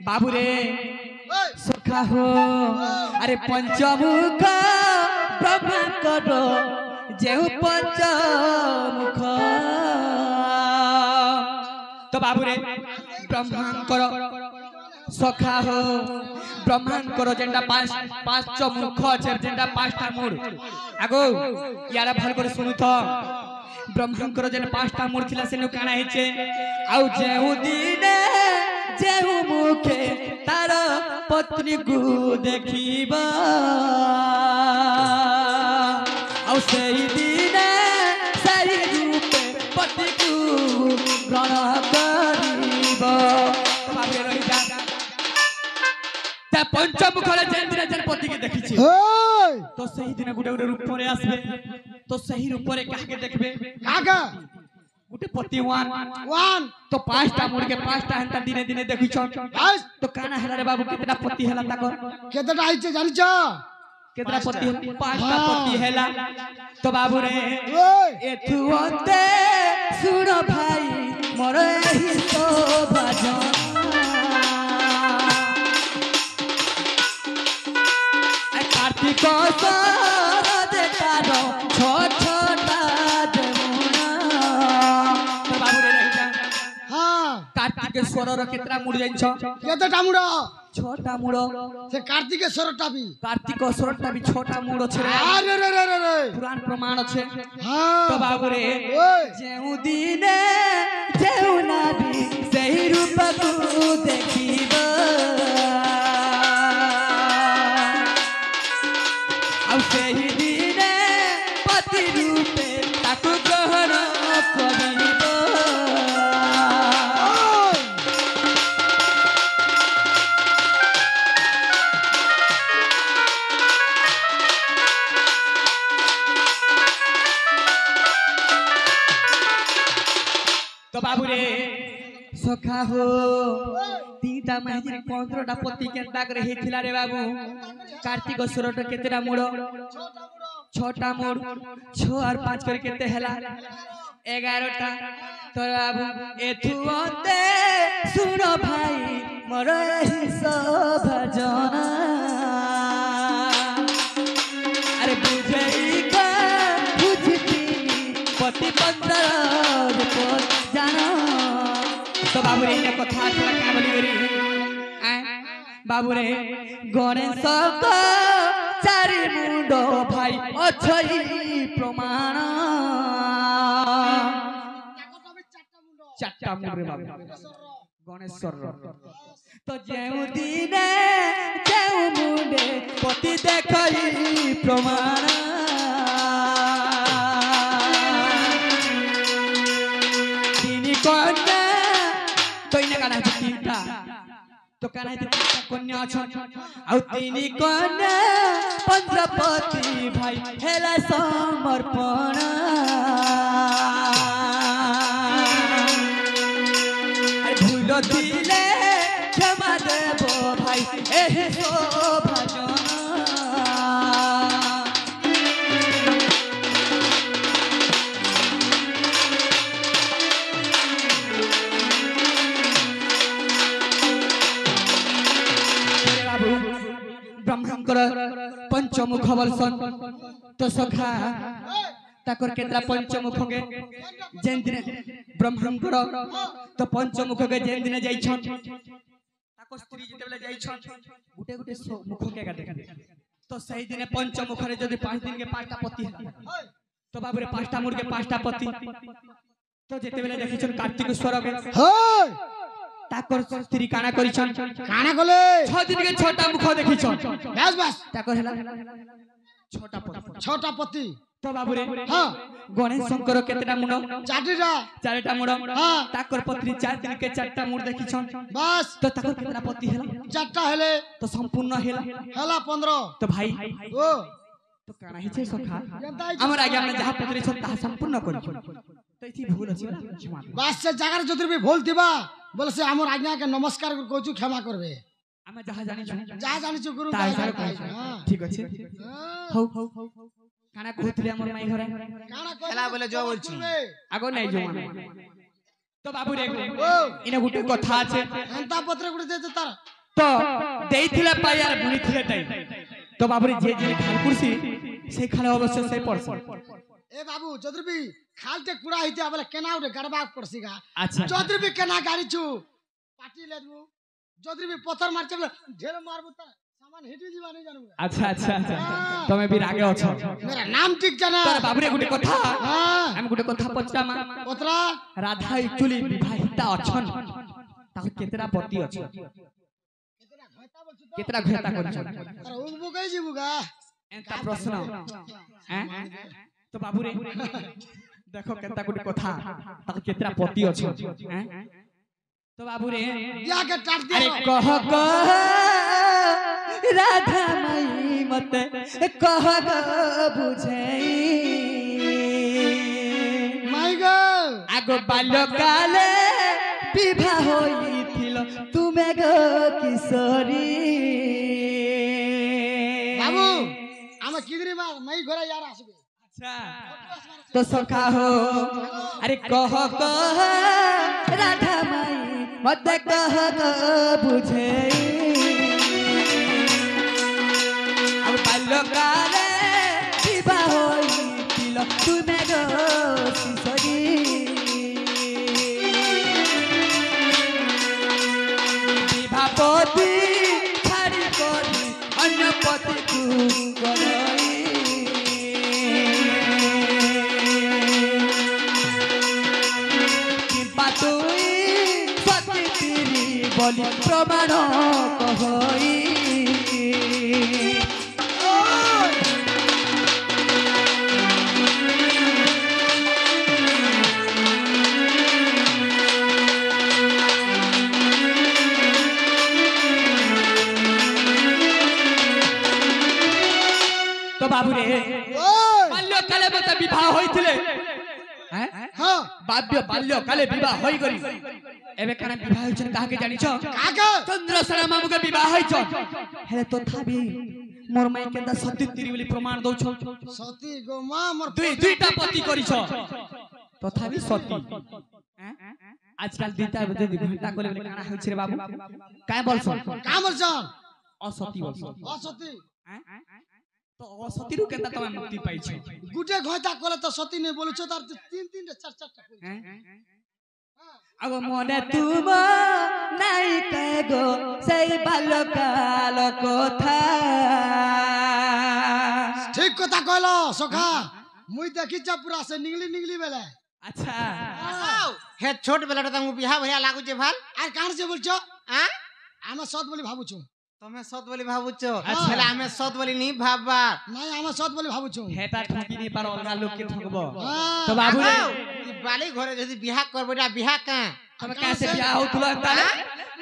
बाबू रे सखा हो अरे पंचमुख ब्रह्मा करो जेहु पंचमुख तो बाबू रे ब्रह्मांकर सखा हो ब्रह्मांकर जेंटा पांच मुख छे जेंटा पांचटा मूड आगो यारा भल कर सुनु तो ब्रह्मांकर जेन पांचटा मूड थिला सेनु काना हेचे आउ जेहु दिने जेहु मुखे तार पत्नी को देखिबा आउ सेही दिने सही रूपे पति को ग्रहण करिबा बाबे रही जा ता पंचमुखले जेन दिन जेन पति के देखि छी ओय तो सही दिन गुटे गुटे रूप रे आसबे तो सही रूप रे काहे के देखबे काका गुटे पति वन तो पांचटा मुड़ के पांचटा हंता दिने दिने देखि छ बस तो काना हला रे बाबू कितना पति हला ताकर केतटा आइचे जानि छ केतरा पति पांचटा पति हैला तो बाबू रे ओए एथुते सुनो भाई मोर एही तो भजन ए कार्तिक देतारो छोट छोटा जमुना तो बाबू रे रहिजा हां कार्तिकेश्वर रो केतरा मुड़ जाइछ केते टामुड़ा छोटा मुड़ से कार्तिकेश्वर टाबी कार्तिकेश्वर टा भी छोटा मुड़ छे अरे रे रे रे पुराण प्रमाण छे हां तो बाबू रे ओए जेउ दिने जेउ नाभी सही रूप को देखिब औ सही दिने पति रूपे ताकु ग्रहण करिब तो बाबू रे सखा हो तीटा महिर 15टा पति केनता करे हेथिला रे बाबू कार्तिक सुरट केतेरा मुड़ छोटा मुड़ 6 और 5 कर केते हला 11टा तो बाबू एथुते सुनो भाई मोर एही सब भजन अरे बुझई का बुझती पति पंदर जानो तो बाबू रे इने कथा छला का बोली गरी बाबू रे गणेश को चारि मुंडो भाई अछई प्रमाण चारटा मुंड रे बाबू गणेश्वर तो जेउ दिने जेउ मुंडे पति देखई प्रमाण कन्या तो इने काना तीनटा तो काना तीनटा कन्या अछन आ तीनी कन्या पंचपति भाई हेला समर्पण भूल दिले क्षमा देबो भाई एही सो भजन ब्रह्मंकर पंचमुख बलसन तो सखा ताकर केतरा पंचमुख के जेन दिन ब्रह्मंकर तो पंचमुख के जेन दिन जाई छन ताको स्त्री जेते बेले जाई छन गुटे गुटे मुख के काटे तो सही दिन पंचमुख रे जदी 5 दिन के 5टा पति तो बाबू रे 5टा मुड़ के 5टा पति तो जेते बेले देखि छन कार्तिकेश्वर के हाय ताकर स्त्री काना करी छन काना कोले 6 दिन के छोटा मुख देखि छन बस बस ताकर हला छोटा पति तो बाबू रे हां गणेश शंकर केतेटा मुंड चारटा मुंड हां ताकर पत्नी 4 दिन के 4टा मुंड देखि छन बस तो ताकर केतेटा पति हला चारटा हेले तो संपूर्ण हेला हेला 15 तो भाई ओ तो काना हिचे सखा हमर आगे हमने जहां पत्नी छन ता संपूर्ण करी तो इथि भूल अछि बस से जगर जतिर भी भूल थिबा बोले से हमर आज्ञा के नमस्कार कहू क्षमा करबे हमें जहां जानि छु गुरु ठीक अछि हौ काना कहतले हमर माई घरे खेला बोले जो बोलछु आगो नै जो तो बाबू रे इने गुटे कथा আছে एंता पत्र गुटे दे तार तो देइथिले पायार बुनिथिले तै तो बाबू रे जे खाल कुर्सी से खाले अवश्य से पड़स ए बाबू जदर भी खालते कुड़ा हिते बोले केना उठे गड़बा पड़सीगा अच्छा जदर भी केना गाड़ी छु पार्टी लेदबू जदर भी पत्थर मारचे बोले ढेर मारबू त सामान हिटी जीवा नहीं जानू अच्छा अच्छा अच्छा तमे भी रागे अछो मेरा नाम ठीक जाना तर बाबू रे गुटे कथा हां हम गुटे कथा पचरा मा पत्रा राधा एक्चुअली विवाहिता अछन ता केतरा पति अछ केतरा घयता करछ अरे उबो कहि जीबुगा एंता प्रश्न हैं तो बाबू रे देखो केता गुटे कथा ता केतरा पति अछ हैं तो बाबू रे या के काट दे अरे कह राधा मई मत कह बुझई माई गो आगो बाल्यकाले विवाह होइथिल तुमे गो किशोरी बाबू डिग्री मार मई घरे यार आसबे अच्छा तो सखा हो अरे कह कह राधा माई मत कह बुझे अब बाल्यकाले विवाह होइल तुमे गो शिशरी विवाह पति छाड़ी करी अन्य पति को गई बोली प्रमाण कहई तो बाबू रे बाल्यकाले मते विवाह होइथिले हां बाल्यकाले विवाह होई गरी एबे काना विवाह होइछन काके जानिछ काके चंद्रसेना मामू के विवाह होइछ हे तो थाबी मोर माई केदा सती तिरी बोली प्रमाण दउछ सती गो मां मोर दुईटा पति करिछ तो थाबी सती आजकल दुईटा बदे घंटा कोले बोली काना होइछ रे बाबू काय बोलछ का बोलछन असती बोलछ असती तो असती रु केदा तमे मुक्ति पाइछ गुटे घंटा कोले तो सती नहीं बोलछ तार तीन तीन चार चार टा अब मने तुम नाई कगो सही बाल्यकाल कथा ठीक कथा कहलो सखा मुई देखि छ पूरा से निगली बेले अच्छा हे छोट बेला तमु बिहा भया लागु जे भाल आर कान से बोलछ आ आमे सत बोली भाबु छु तमे सत बोली भाबुछ हेला आमे सत बोली नहीं भाबबा नहीं आमे सत बोली भाबु छु हेटा ठकी नहीं पार अलगा लोग के ठकबो हाँ। तो बाबू रे ई बाली घरे जदी बिहा करबोडा बिहा का तमे कैसे बियाह होतलो ताले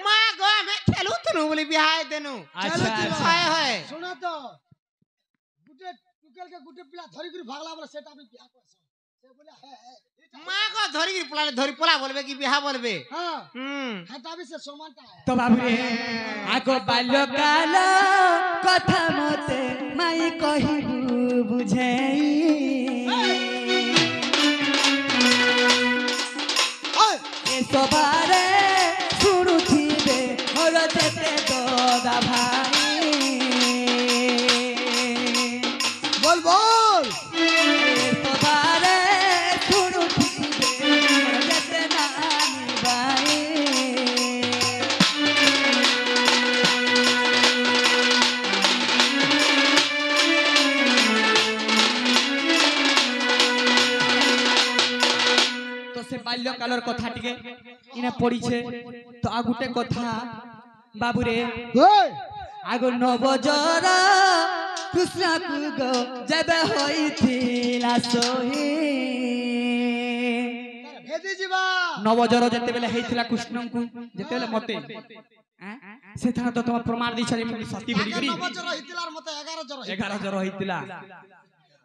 मां गो में खेलु तनु बोली बिहा देनु अच्छा हाय हाय सुनो तो गुटे टुकेल के गुटे पिला धरी कर भागला बोले सेटा भी बियाह करछ से बोले है मां को धरी की पुला धरी पोला बोलबे की बिहा बोलबे हां हम हटा भी से समानता है तो बाबू रे आगो बाल्यकाल कथा मते माई कहिबु बुझेई ए सबारे सुनुथिबे मोर जेते दादा भाई बोल बोल ए सबारे सुनुथिबे मोर जेते नानी भाई तो से बाल्यकालर कथा टिके इने पड़ीछे तो आ गुटे कथा बाबू रे ओए आगो नवजर कृष्ण कुगो जबे होइथिला सोही भेदी जीवा नवजर जते बेले हेइथिला कृष्ण को जते बेले मते से था तो तुम प्रमाण दी छले मि सती बोली करी 9 जर हितिलार मते 11 जर 11 जर होइथिला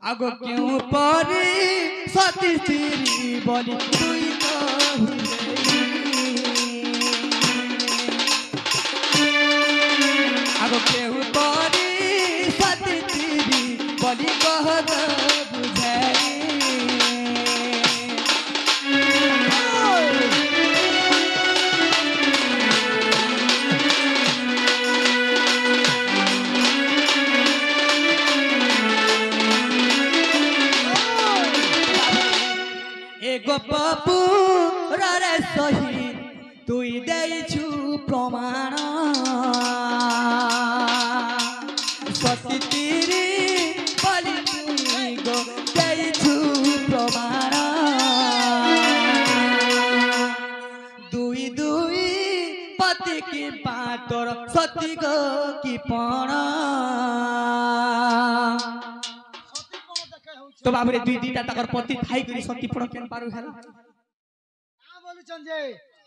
आगो क्यों परी सती तिरी बोली तुई तो आगो केहू परी सती तिरी बोली कह बुझाई एगो पपु रे सही तुई देइछु प्रमाण सती तिरी बलि तुई गो देइछु प्रमाण दुई दुई पति की पातर सती गो की पण सती कोन देखे हो तो बाबरे दुई दुईटा तकर पति थाई करी सती पण केन पारु हेला का बोलिछन जे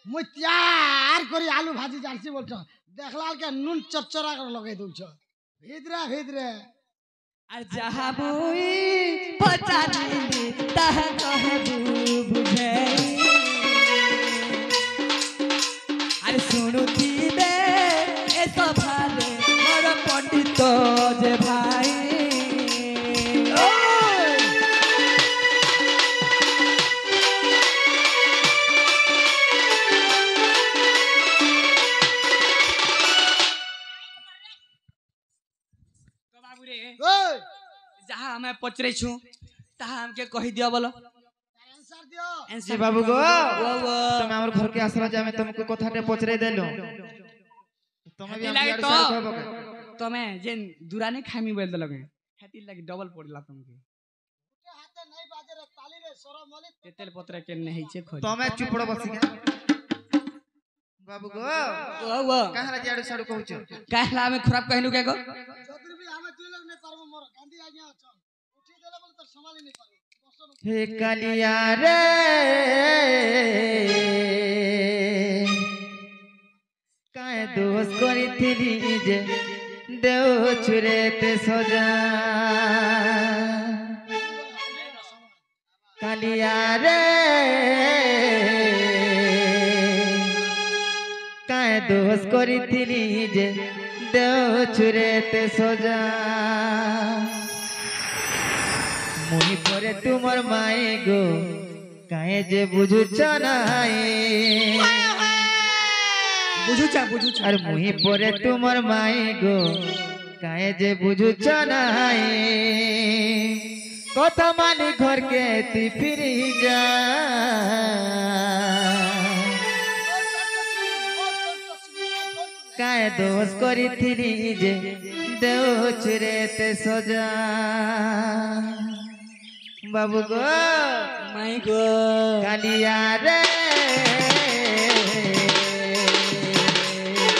मुई तैयार करी आलू भाजी जानसी बोलछ देखलाल के नून चरचरा कर लगे दउछ भितरे আর যাহা বই পচারিলি তাহা কহবু বুঝে আর শুনুথিবে এ সভারে মোর পণ্ডিত যে ভাই पचरे छु ता हमके कहि दियो बोलो आंसर दियो जी बाबू गो वो तुम हमर घर के आसरा जे हम तुमको कथाटे पचरे देलो तुम भी हम लागे यार तो साइड कहबो के तमे जेन दुराने खामी बोल दलगे हेती लागे डबल पड़ला तुमके के हाथे नहीं बाजे रे ताली रे सोरो मलित तेल पत्र के नहीं छे खोज तुम चुपड़ बसी के बाबू गो वो कहारा जाडू साडू कहउछ कहला में खराब कहलु के गो चौधरी भी हमें दुई लोग नहीं पारबो मोर गांधी आ गया छ उठी देले बोले तो संभाली नहीं पारबो हे कालिया रे काय दोष करिथिली जे देव छुरेते सजा कालिया रे काय दोष करिथिली जे देव छुरेते सजा मुहि परे तुमर माए गो काहे जे बुझुछ नाए बुझुचा अरे मुहि परे तुमर माए गो काहे जे बुझुछ नाए कथा मानी घर के ती फिरी जा काहे दोष करिथिली जे देव छुरेते सजा बाबू गो माई गो कालिया रे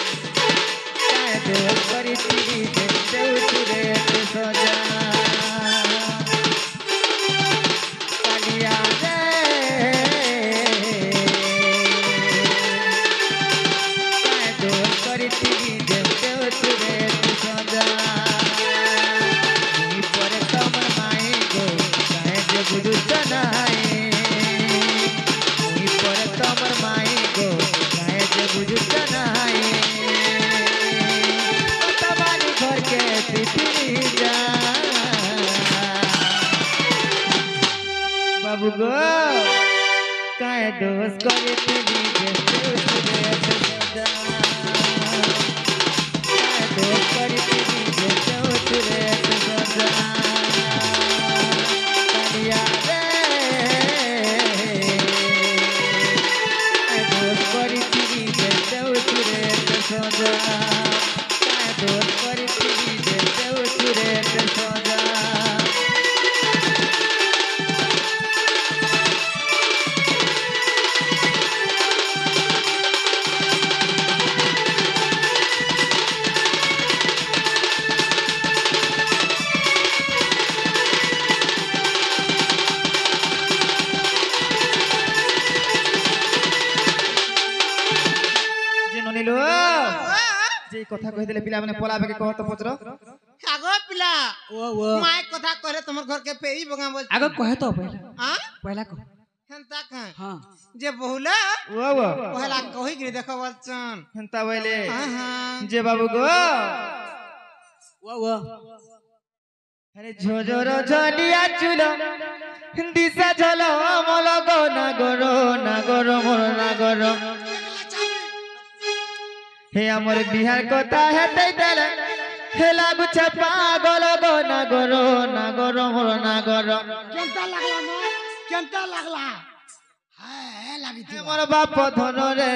काय दोष करिथिली जे देव छुरेते सजा कालिया रे काय दोष करिथिली जे देव छुरेते सजा मुहि परे तमर माए गो काहे जे बुझुछ नाए मुहि परे तमर माए गो काहे जे बुझुछ नाए तबानी घर के तिथि जा बाबू गो काहे दोष करिथिली जे देव छुरेते सजा काहे दोष करिथिली जे देव छुरेते सजा कालिया रे काहे दोष करिथिली जे देव छुरेते सजा काहे दोष करिथिली जे देव छुरेते सजा जे ननिलो जे कथा कहि देले पिला माने पलाबे के कहत पचरो आगो पिला वो माय कथा कहले तुमर घर के पेई बगा बोल आगो कहे तो पहला हां पहला को हंता का हां जे बहुला वो वो पहला कहि गिरे देखो बच्चन हंता बैले हां हां जे बाबू गो वो अरे झोझोर झलिया चुलो दिशा झलो मल गो नागर मोर नागर हे हमर बिहार कथा हेतै देले हे लागु छ पागल गो नागर मोर नागर केंता लागला हाय लागी थी हमर बाप धन रे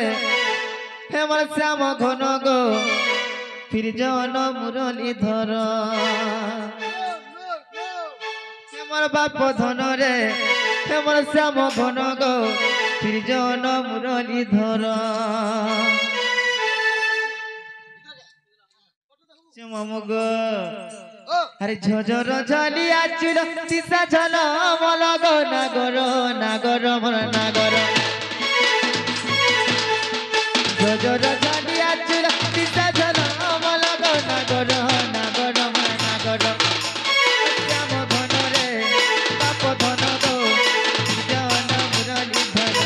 हे मोर श्याम घन गो फिर जन मुरली धर हेमर बाप धन रे हेमर श्याम घन गो फिर जन मुरली धर चममुग अरे झोझर झलिया चुल सीसा झल मल गो नागर मोर नागर झोझर झलिया चुल सीसा झल मल गो नागर मोर नागर श्याम घन रे बाप धन गो जन मुरली धर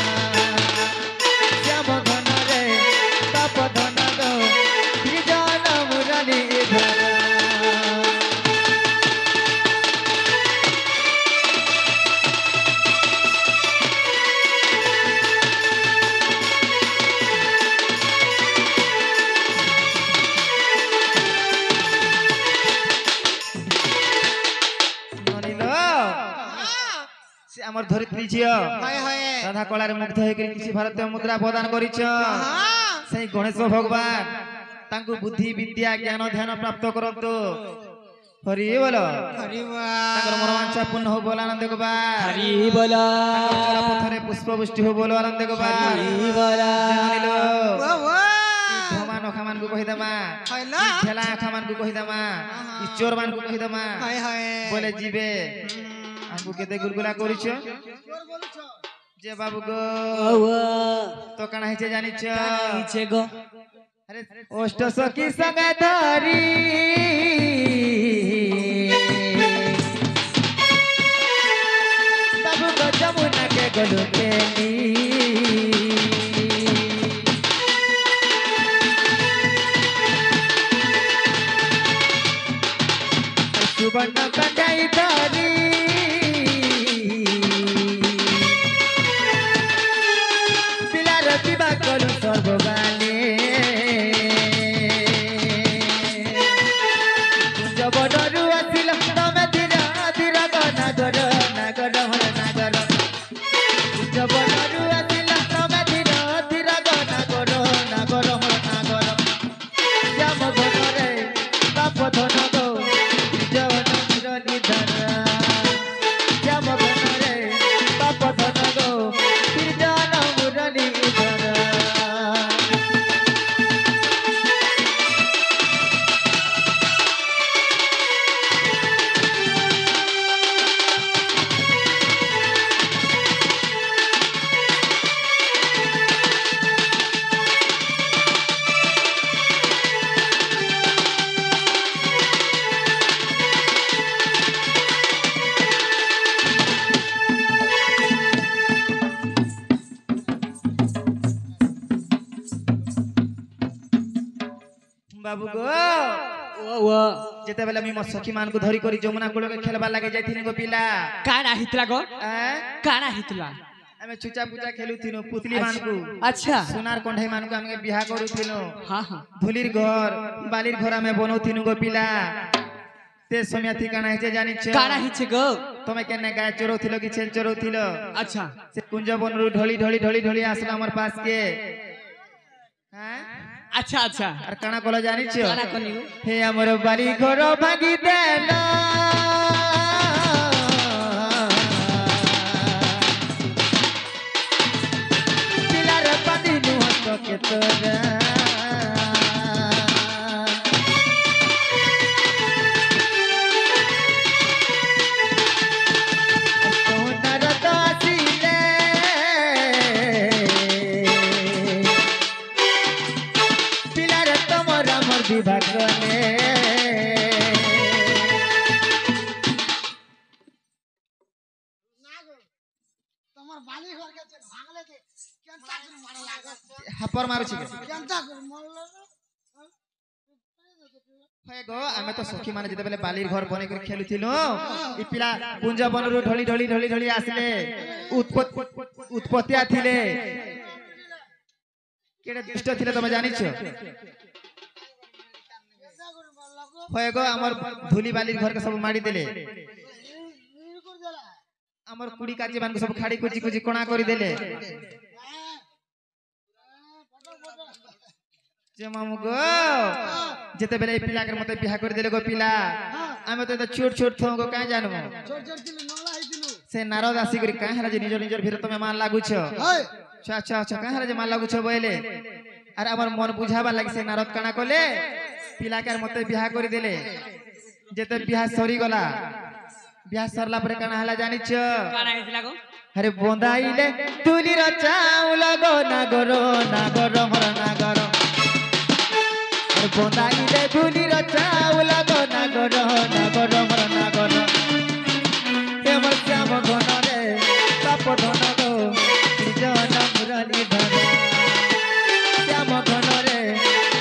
श्याम घन रे बाप धन गो जन मुरली धर আমার ধরিত্রী ঝিও হয় হয় রাধা কলার মুগ্ধ হয়ে কিছু ভারতীয় মুদ্রা প্রদান করিছ হ্যাঁ সেই গণেশ ভগবান তাଙ୍କୁ বুদ্ধি বিদ্যা জ্ঞান ধ্যান প্রাপ্ত করন্তু হরি বল হরি ତାଙ୍କର ମନୋବାଞ୍ଛା ପୂର୍ଣ୍ଣ ହଉ ବୋଲ ଆନନ୍ଦ ଗୋପାଳ হরি বলা ତାଙ୍କର ଚଳ ପଥରେ ପୁଷ୍ପ ବୃଷ୍ଟି ହଉ ବୋଲ ଆନନ୍ଦ ଗୋପାଳ হরি বলা ଜାଣିଲ ও ଧମା ନଖା ମାନଙ୍କୁ କହିଦମା হইল ଠେଲା ଆଖା ମାନଙ୍କୁ କହିଦମା ଚୋର ମାନଙ୍କୁ କହିଦମା হয় হয় ବୋଲେ ଯିବେ ଆମକୁ କେତେ ଗୁଲଗୁଲା କରିଛ তোর বলছ যে বাবু গো তো কাଣା ହେଇছে জানিছ ইচ্ছে গো আরে অষ্ট সখী সঙ্গে ধরি বাবু গো যমুনাকে গলু কেলি সুবর্ণ কন্যাই ধরি পিলার বিবাহ করু সর্ববালে কুঞ্জ বনরু আসিল তমে ধীর ধীর নাগর নাগর হর নাগর কুঞ্জ বনরু আসিল তমে ধীর ধীর নাগর নাগর হর নাগর শ্যাম ঘরে বাপ ধন গো জবন মুরলি ধর শ্যাম ঘরে বাপ ধন গো জন মুরলি ধর বাবু গো ও যেତେବେଳେ আমি ମୋ ସଖୀ ମାନଙ୍କୁ ଧରି କରି ଯମୁନା କୂଳରେ ଖେଳବା ଲାଗି ଯାଇଥିନି ଗୋ ପିଲା କାଣା ହେଇଥିଲା ଗো ଆଁ? କାଣା ହେଇଥିଲା ଆମେ ଛୁଚା ପୂଜା ଖେଳୁଥିନୁ ପୁତଲି ମାନଙ୍କୁ আচ্ছা সোনার কଣ୍ଢେଇ ମାନଙ୍କୁ ଆମେ ବିହା କରୁଥିନୁ হ্যাঁ হ্যাঁ ধুলির ঘর বালির ঘর ଆମେ বনଉଥିନু গো পিলা তে সময় ঠিকানা ହେଇছে জানিছ কাଣା ହେଇছে গো ତମେ କେନେ ଗାୟ ଚରଉଥିଲ କି ଛେଲ ଚରଉଥିଲ আচ্ছা ସେ କୁଞ୍ଜ ବନରୁ ଢଳି ଢଳି ଢଳି ଢଳି ଆସିଲା আমার পাশ কে হ্যাঁ আচ্ছা আচ্ছা আর কানা কল জানিছ কাଣା কলি গো হে আমার বাড়ি ঘর ভাঙি দেল পিলার পানি নুহত কে তোরা সোনার দাসিলে পিলার তোমার আমার বিভাগ নে না গো তোমার বালি ঘর গেছে ভাঙলে যে কেনটা করে মারা লাগে হাপর মারুছি কেনটা করে মারলো হয়ে গো আমি তো সখী মানে যেতেবেলে বালির ঘর বনে করে খেলুছিলু ই পিলা কুঞ্জ বনরু ঢলি ঢলি ঢলি ঢলি আসলে উৎপত্তিয়া থিলে কেড়ে দুষ্ট থিলে তুমি জানিছ কেনটা করে মারলো গো হয়ে গো আমার ধুলি বালির ঘরকে সব মারি দিলে ই করে দেলা আমার কুড়ি কাজি মান সব খাড়ি কুচি কুচি কোণা করে দিলে যে মামু গো যেতেবেলে এই পিলাকের মতে বিয়া করে দিলে গো পিলা আমি তো এটা ছোট ছোট থো গো কাই জানবো ছোট ছোট দিলে নংলা হইতিলু সে নারদ আসি করি কাই হারা যে নিজর নিজর ভিতর তুমি মান লাগুছ হই আচ্ছা আচ্ছা আচ্ছা কাই হারা যে মান লাগুছ বইলে আর আমার মন বুঝাবার লাগি সে নারদ কানা কলে পিলাকার মতে বিয়া করে দিলে যেতে বিয়া সরি গলা বিয়া সরলা পরে কানা হলা জানিছ কাଣା ହେଇଥିଲା গো আরে বন্দাইলে তুলির চাউল গো নাগর নাগর হর নাগর আরে বন্দাইলে তুলির চাউল গো নাগর নাগর হর নাগর এমন শ্যাম ঘন রে বাপ ধন গো জন মুরলি ধর শ্যাম ঘন রে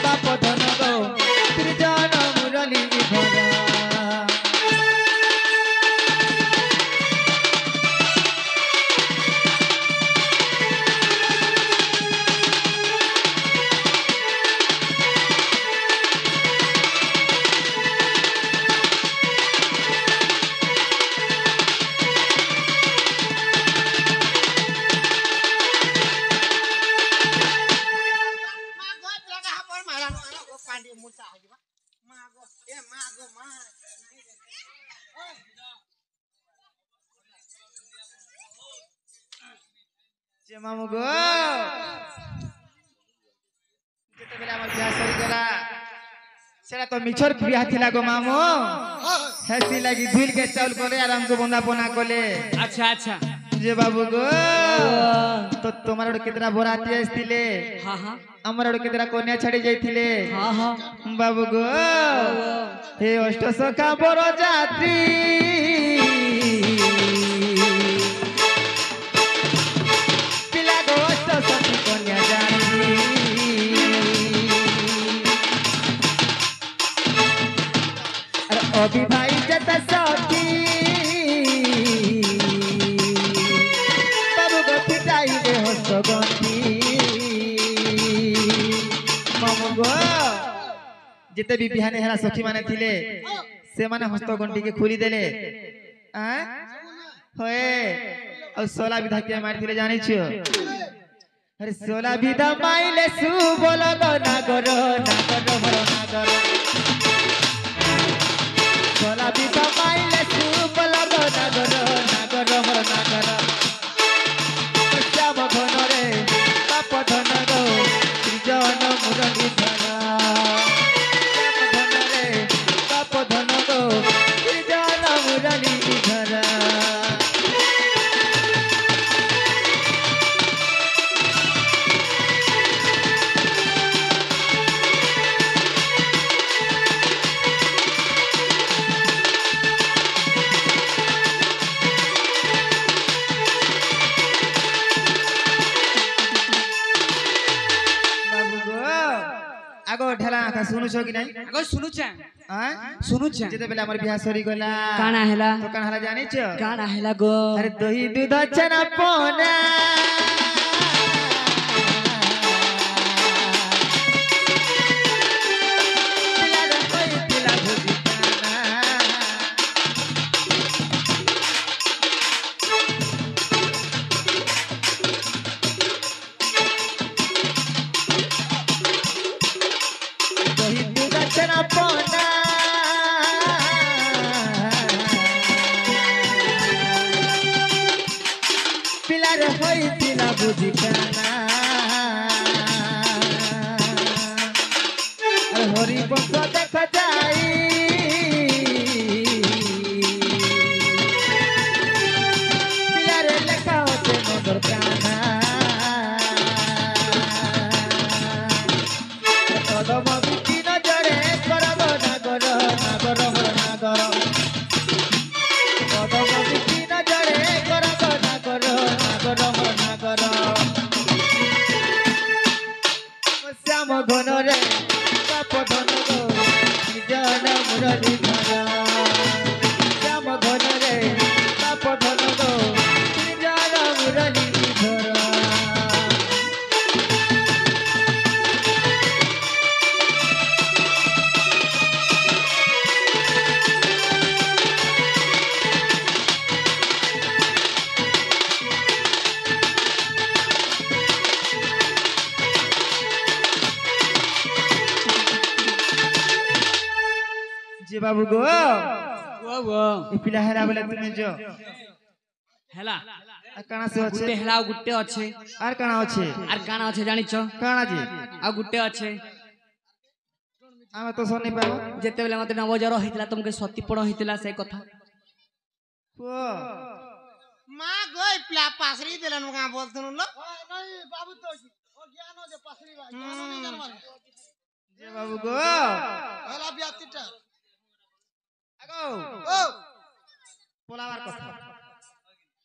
বাপ ধন গো জন মুরলি ধর যে মামু গো যেতেবেলে আমার বিয়া সরিগলা সেটা তো মিছর বিয়া থিলা গো মামু হেসি লাগি ধুইল কে চাউল করে আর আমগো বন্দাপনা কলে আচ্ছা আচ্ছা যে বাবু গো তো তোমার ওড় কেতরা বরাতি আসতিলে হ্যাঁ হ্যাঁ আমার ওড় কেতরা কন্যা ছাড়ি যাইতিলে হ্যাঁ হ্যাঁ বাবু গো হে অষ্ট সখা বড় যাত্রী পিলা গো অষ্ট সখী কন্যা যাত্রী আর অবিবাহিত যত সখী বাবু গো পিটাইলে হস্ত গন্থি মামু গো যেতে भी बिहाने हेरा सखी माने थिले से माने हस्त गंटी के खुली देले हैं होए और 16 विधा के मार थिले जानि छियो अरे 16 विधा माइले सु बोलो गो ना करो मरो ना करो 16 विधा माइले सु बोलो गो ना करो मरो ना करो श्याम घन रे बाप धन गो त्रिजन मुरली धन আগো ঢেলা আখা শুনুছ কি নাই আগো শুনুছে হ্যাঁ শুনুছে যেতে বেলে আমার বিয়া সরি গলা কানা হেলা তো কান হালা জানিছ কানা হেলা গো আরে দহি দুধ ছানা পোনা पिलार होइतिला बुझिकाना अरे हरि बंश देख जाई पिलार लेखा होते नगर काना कदम बिकी नजरे करब नागर नागर कदम बिकी नजरे करब नागर नागर श्याम घन रे बाप धन गो जन मुरली धन श्याम घन रे बाप धन गो जन मुरली धन जे बाबू गो वो वो ए पिला हेरा बोले तुमे जो হেলা आ काना से গুটে होछे হেলা গুটে আছে आर काना होछे আর কানা আছে জানিছ काना जी আর গুটে আছে आमे तो सुनि पाबो যেতেবেলে মতে নবজর হইতলা তোমাকে সতীপণ হইতলা সেই কথা ओ মা গই প্লা পাসরি দিলেন গা বলতুন লো নাই বাবু তো ও জ্ঞান যে পাসরি ভাই জ্ঞান নেই জানবার जे बाबू गो হেলা বিয়াতিটা আগো ও পোলাবার কথা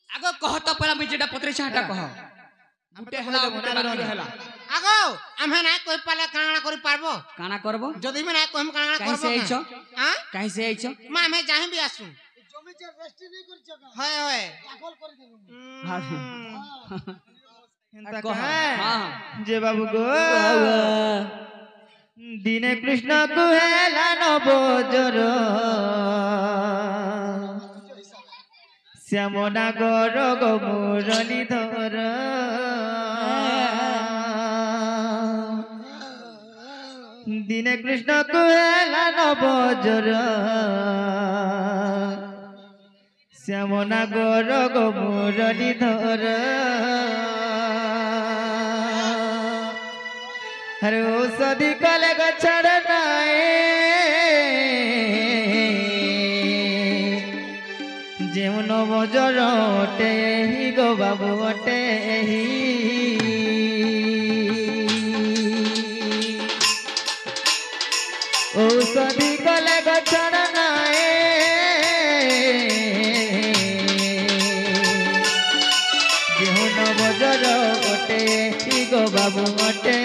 আগে কহ তো পরা আমি যেটা পত্রে চাটা কহ গুটে হেলা গুটে বাকি হেলা আগো আমে নাই কই পালে কানা করি পারবো কানা করব যদি মে নাই কই কানা কাই করবো সে আইছ হ্যাঁ কাই সে আইছ মা আমি যাই বি আসু জমি যে রেস্টি নেই করছ হয় হয় দাখল করে দেব हिंता कह कहे हां जे बाबू गो दिने कृष्ण कुहेला नबोजर श्यामना गर गो मुरली धर दिने कृष्ण कुहेला नबोजर শ্যামনা গর গো মুরলি ধর আরে ঔষধি কলে গছড় নাই যেমন বজর অটে গো বাবু অটে ঔষধি কলে গছড় নাই যেমন বজর অটে গো বাবু অটে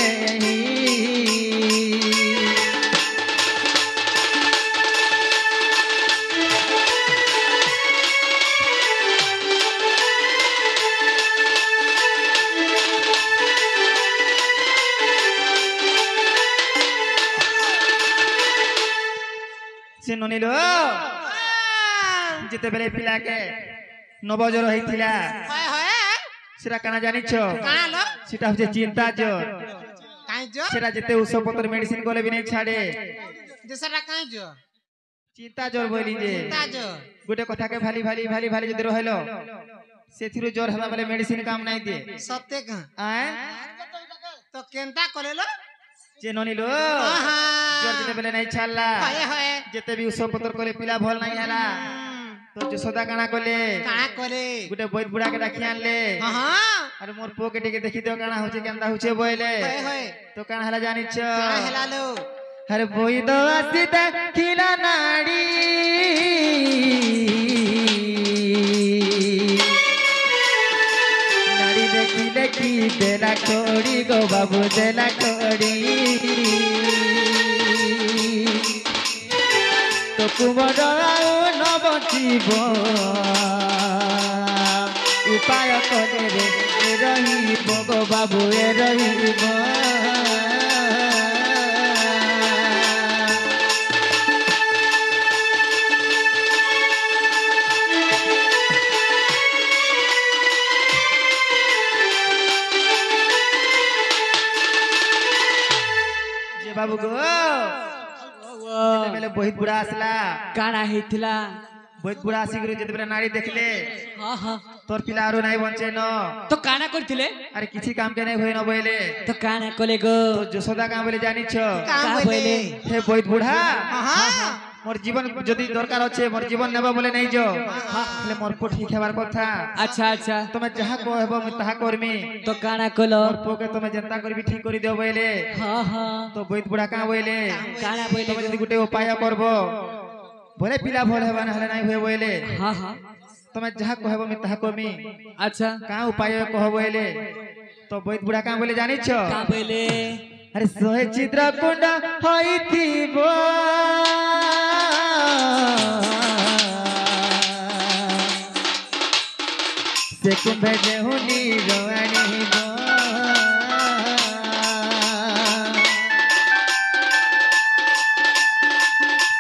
से ननिलो जेतेबेले पिलाके नवजर होइथिला হয় হয় सेटा काना जानिछ কানা লো सेटा होचे चिंता जोर কাই জো सेटा जेते औषध पत्र मेडिसिन गले भी नहीं छाड़े যেটা কাই জো चिंता जोर बोली जे তা জো गोटे कथा के भाली भाली भाली भाली जदि रहलो सेथिरु जोर हला बेले मेडिसिन काम नहीं दे সত্যি কা आए তো কেনতা করেলো जे ननिलो আহা जोर जेतेबेले नहीं छाड़ला হয় হয় जेते भी औषध पत्र करे पिला भल नहीं हला तो जसोदा काना कले কানা করে गोटे बैद बुढ़ा के डाकी आनले আহা अरे मोर पुओ के टिके देखि दियो काना होचे केंदा होचे बोइले হয় হয় तो काना हला जानिछ কানা হেলালো अरे बोई दो आसीता खिला नाड़ी नाड़ी देखी देखी देला कोड़ी गो बाबू देला कोड़ी तो कुमर आउ न बचिब उपाय करे रे रहिब गो बाबू ए रहिब बाबू गो बेले बहुत बुढ़ा आसला काना हेथिला बहुत बुढ़ा आसी गुरु जते बेले नाड़ी देखले हाँ हाँ तोर पिला आरो नहीं बंचे न तो काना करथिले अरे किसी काम के नहीं होय न बोले तो काना कले गो तो जसोदा काम बोले जानी छ কা का বলে बोले हे बहुत बुढ़ा আহা मोर जीवन जदी दरकार होचे मोर जीवन नेबा बोले नहीं जो ले मोर को ठीक हेबार कथा अच्छा अच्छा तमे जहा को हेबो म तहा करमी तो काना कलो मोर पो के तमे जनता करबी ठीक करी देओ बोले हाँ हाँ तो बहुत बुढ़ा का बोले काना बोले तमे जदी गुटे उपाय करबो बोले पिला भल हेबा न हले नहीं होय बोले हाँ हाँ तमे जहा को हेबो म तहा करमी अच्छा का उपाय कह बोले तो बहुत बुढ़ा का बोले जानी छ का बोले अरे सोहे चित्र कुंड होई थीबो से कुंभे जेहुनी रोवानी बो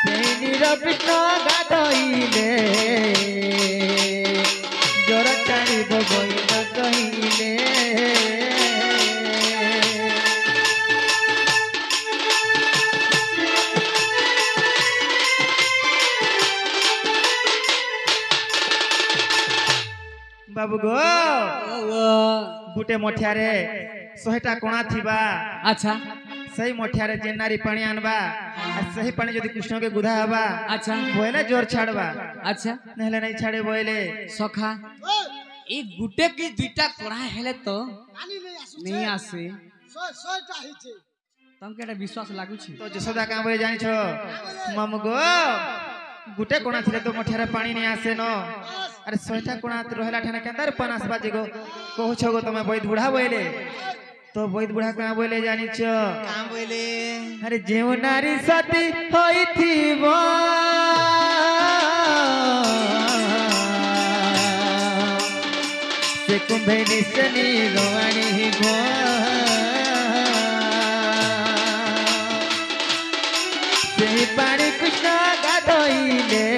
से निरपिष्ण गाधइले जोर टाणिब बइल कहिले बाबू गो गुटे मठियारे 100टा कोणा थिबा अच्छा सही मठियारे जेनारी पानी आनबा आ सही पानी जदी कृष्ण के गुधा हबा अच्छा बोले जोर छाड़बा अच्छा नहले नहीं छाड़े बोले सखा एक गुटे की दुईटा कोड़ा हेले तो पानी नहीं आसु नहीं आसे सोयटा हिचे तम केटा विश्वास लागु छी तो जसोदा का बोले जानि छो मामू गो गुटे कोणा थिले तो मठियारे पानी नहीं आसे न अरे 100टा कोणा रहला ठने केंदार पनास बाजे गो कहू छो गो तमे बहुत बुढ़ा बोले तो बहुत बुढ़ा का बोले जानि छो কা বলে अरे जेउ नारी सती होई थीबो से कुंभे निसनी रोवानी गो से पानी कृष्ण गाधइले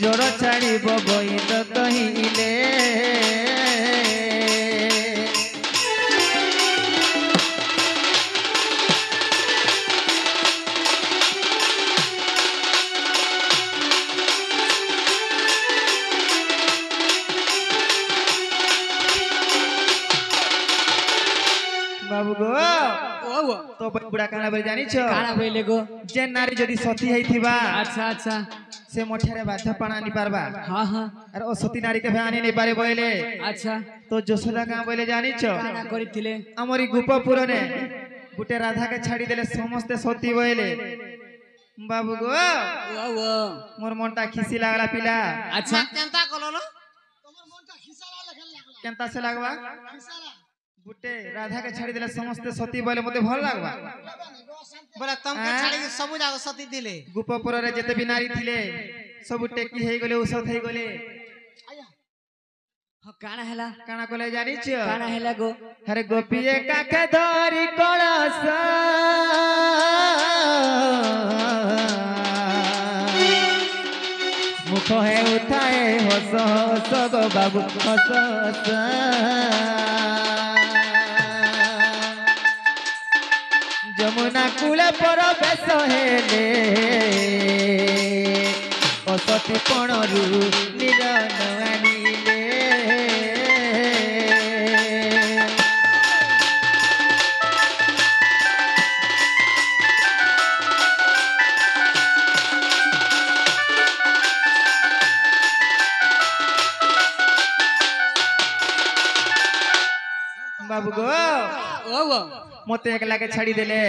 जोर छाड़िब बइल कहिले ओ तो बुढ़ा काना बोले जानिछ काना बोले गो जे नारी जदी सती हेइथिबा अच्छा अच्छा से मोठेरे बाधा पाना नि पारबा हाँ हाँ अरे ओ सती नारी के आनी नहीं पारे बोले अच्छा तो यशोदा का बोले जानिछ काना करिथिले हमरी गोपपुर ने गुटे राधा के छाड़ी देले समस्त सती बोले बाबू गो ओ ओ मोर मनटा खिसी लागला पिला अच्छा केनता कलो তোমার মনটা খিসালা লেখা লাগলা केनता से लागवा খিসালা गुटे राधा के छाड़ी देले समस्त सती बोले मते भल लागवा बोले तुमके छाड़ी के सब जागो सती दिले गोपपुर रे जते भी नारी थिले सब टेकी हेई गले औषध हेई गले আয়া हाँ काना हैला काना कोले जानिछ काना हैला गो अरे गोपिए काके धरी कळस मुख है उठाए हस हस गो बाबू हस हस जमुना कूल पर बेस हेले असती पणरू निरन आनिले बाबू गो ओ ओ मते एकला के छाड़ी देले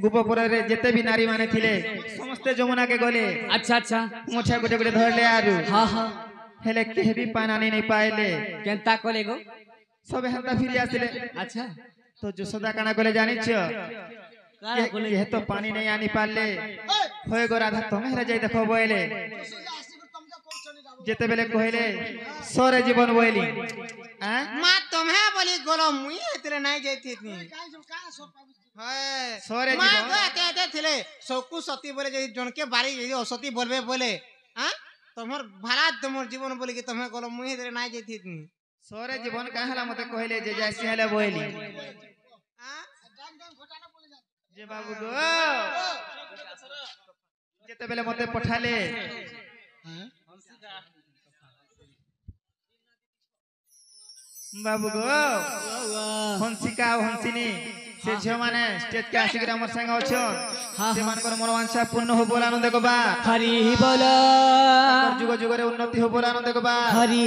गोपपुर रे जेते भी नारी माने थिले समस्त जमुना के गले अच्छा अच्छा मोछा गुटे गुटे धरले आरु हाँ हाँ हेले केह भी पानी नहीं पाइले केनता कोले गो सब हंता फिरी आसिले अच्छा तो यशोदा काना कोले जानिछ काना कोले ये तो पानी नहीं आनी पाले होय गो राधा तमे हेरा जाई देखो बोले সোজা আসিব তোমকে কৌচনি যাব जेते बेले कहले सरे जीवन बोली हां मां तुम्हे बोली गोलो मुई हेतरे नहीं जाती थी কাই যাব কানা সর পাবি हाय सरे मां जीवन गो एते थिले सकु सती बोले जे जनके बारी जे असती बोलबे बोले हां तमर भला तमर जीवन बोली कि तुम्हे गोलो मुई हेतरे नहीं जाती थी सरे जीवन काहला मते कहले जे जासी हेले बोली हां ডাং ডাং ঘটানা বলে যা जे बाबू गो जेते बेले मते पठाले बाबू गो हंसिका हंसिनी से झियो माने स्टेज के आसिक हमर संग अछो हाँ, से मानकर मनोवांछा पूर्ण हो बोल आनंद को बा हरि बोला ताकर जुग जुग रे उन्नति हो बोल आनंद को बा हरि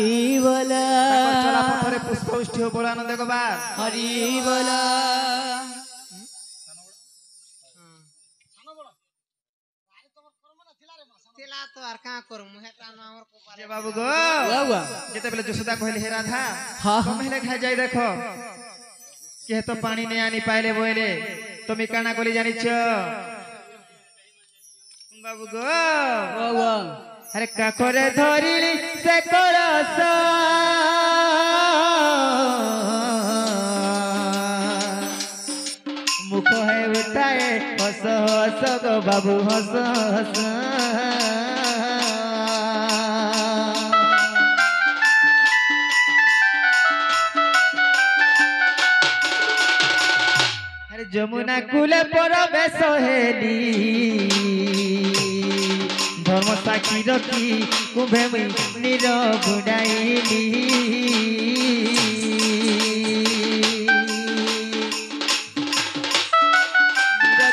बोला ताकर चला पथरे पुष्प उष्टि हो बोल आनंद को बा हरि बोला সানো বড় আরে তোমার কর্ম না ছিলা রে মা সানো तिला तो आर का करू मुहे तानो हमर को जे बाबू गो वाह जेते बेले यशोदा कहले हे राधा हाँ तुम हेले खाइ जाई देखो के तो पानी नहीं आनी पाइले बोले तुम काना कोली जानिछ बाबू गो वाह अरे काकोरे धरिली से कळस मुख है उठाए हस हस गो बाबू हस हस अरे जमुना कूल पर बेस हेली धर्म साक्षी रखी कुंभे मुई नीर बुडाइली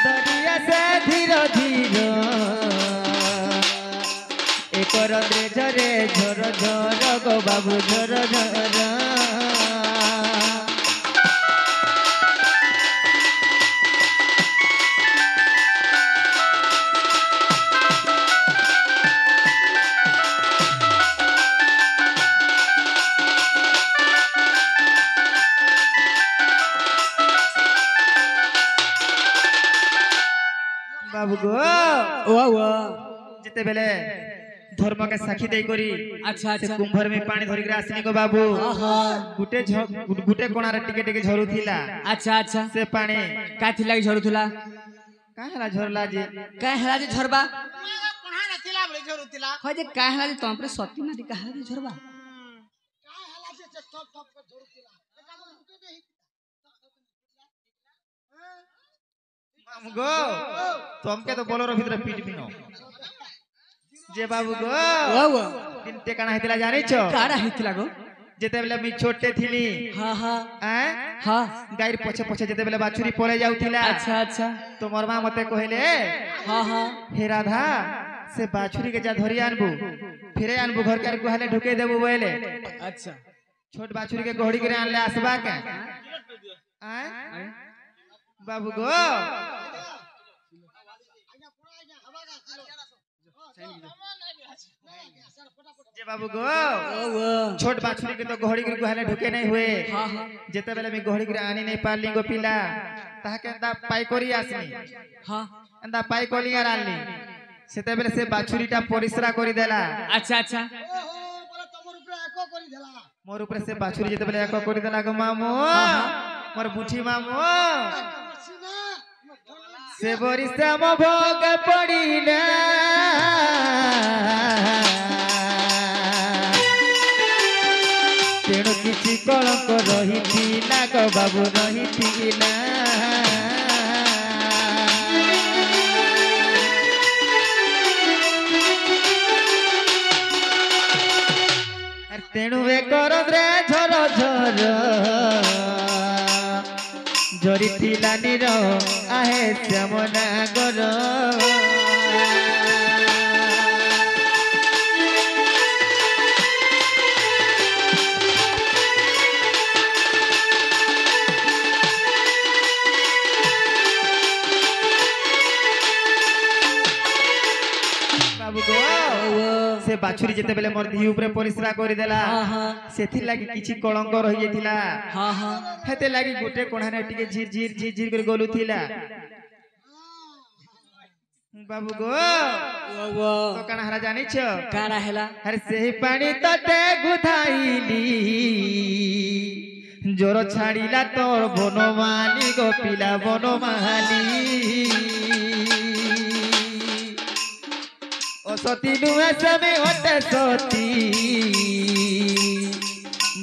धरिया से धीर धीर एकर झरे झर झर गो बाबू झर झर बाबू गो वाह जिते बेले धर्म के साखी दे करी अच्छा से अच्छा कुंभर में पानी धरि के आसनी को बाबू गुटे कोणारे टिके टिके झरुथिला अच्छा अच्छा से पानी का थिला कि झरुथुला काहला झरला जी का हैला जे झरबा कोना न तिला बोले जरूर तिला खै जे का हैला जे तुम पर सती नदी का हैला जे झरबा কাই হালা যে টপ টপ করে জোর ছিলা এটা আমার মুখে দেই बाबू गो तुमके तो बोलो भीतर पीट पिनो जे बाबू गो वाह दिन ते काना हेतिला जानि छ काड़ा हितला गो जेते बेले मी छोटे थिली हाँ हाँ हैं हाँ गाइर पछे पछे जेते बेले बाछुरी पळे जाउथिला अच्छा अच्छा तो मोर मां मते कहले हाँ हाँ हे राधा से बाछुरी के जा धरी आनबू फिरे आनबू घर के गुहाले ढुके देबू बोले अच्छा छोट बाछुरी के गोहड़ी करे आनले आसबा के बाबू गो जे बाबू गो छोट बाछुरी के तो गोहड़ी के गुहाले ढुके नहीं हुए हाँ हाँ जेते बेले मी गोहड़ी के आनी नहीं पारली गो पिला ताहा के अंदा पाई करी आसनी हाँ अंदा पाई कली आर आनली सेते बेले से बाछुरीटा परिश्रा करी देला अच्छा अच्छा बोले तमर ऊपर एको करी देला मोर ऊपर से बाछुरी जेते बेले एको करी देला गो मामू मोर बुठी मामू सीना से बरिश्रा मो भोग पड़िला तेणु किछि कलंक रहिथिला गो बाबू रहिथिला तेणु वे करद्रे झर झर झरिथिला नीर आहे श्याम नागर बाबू गो से बाछुरी जेते बेले मोर धी ऊपर परिश्रा करि देला हाँ हाँ सेथि लागि किछि कलंक रहि जेथिला हाँ हाँ हेते लागि गोटे कोणाने टिके झिर झिर झिर झिर कर गोलुथिला बाबू गो तो काना हरा जानि छ काना हेला अरे सेही पानी तते गुधाइली जोर छाड़िला तोर बनमाली गो पिला बनमाली ओ सती नुआ समय होते सती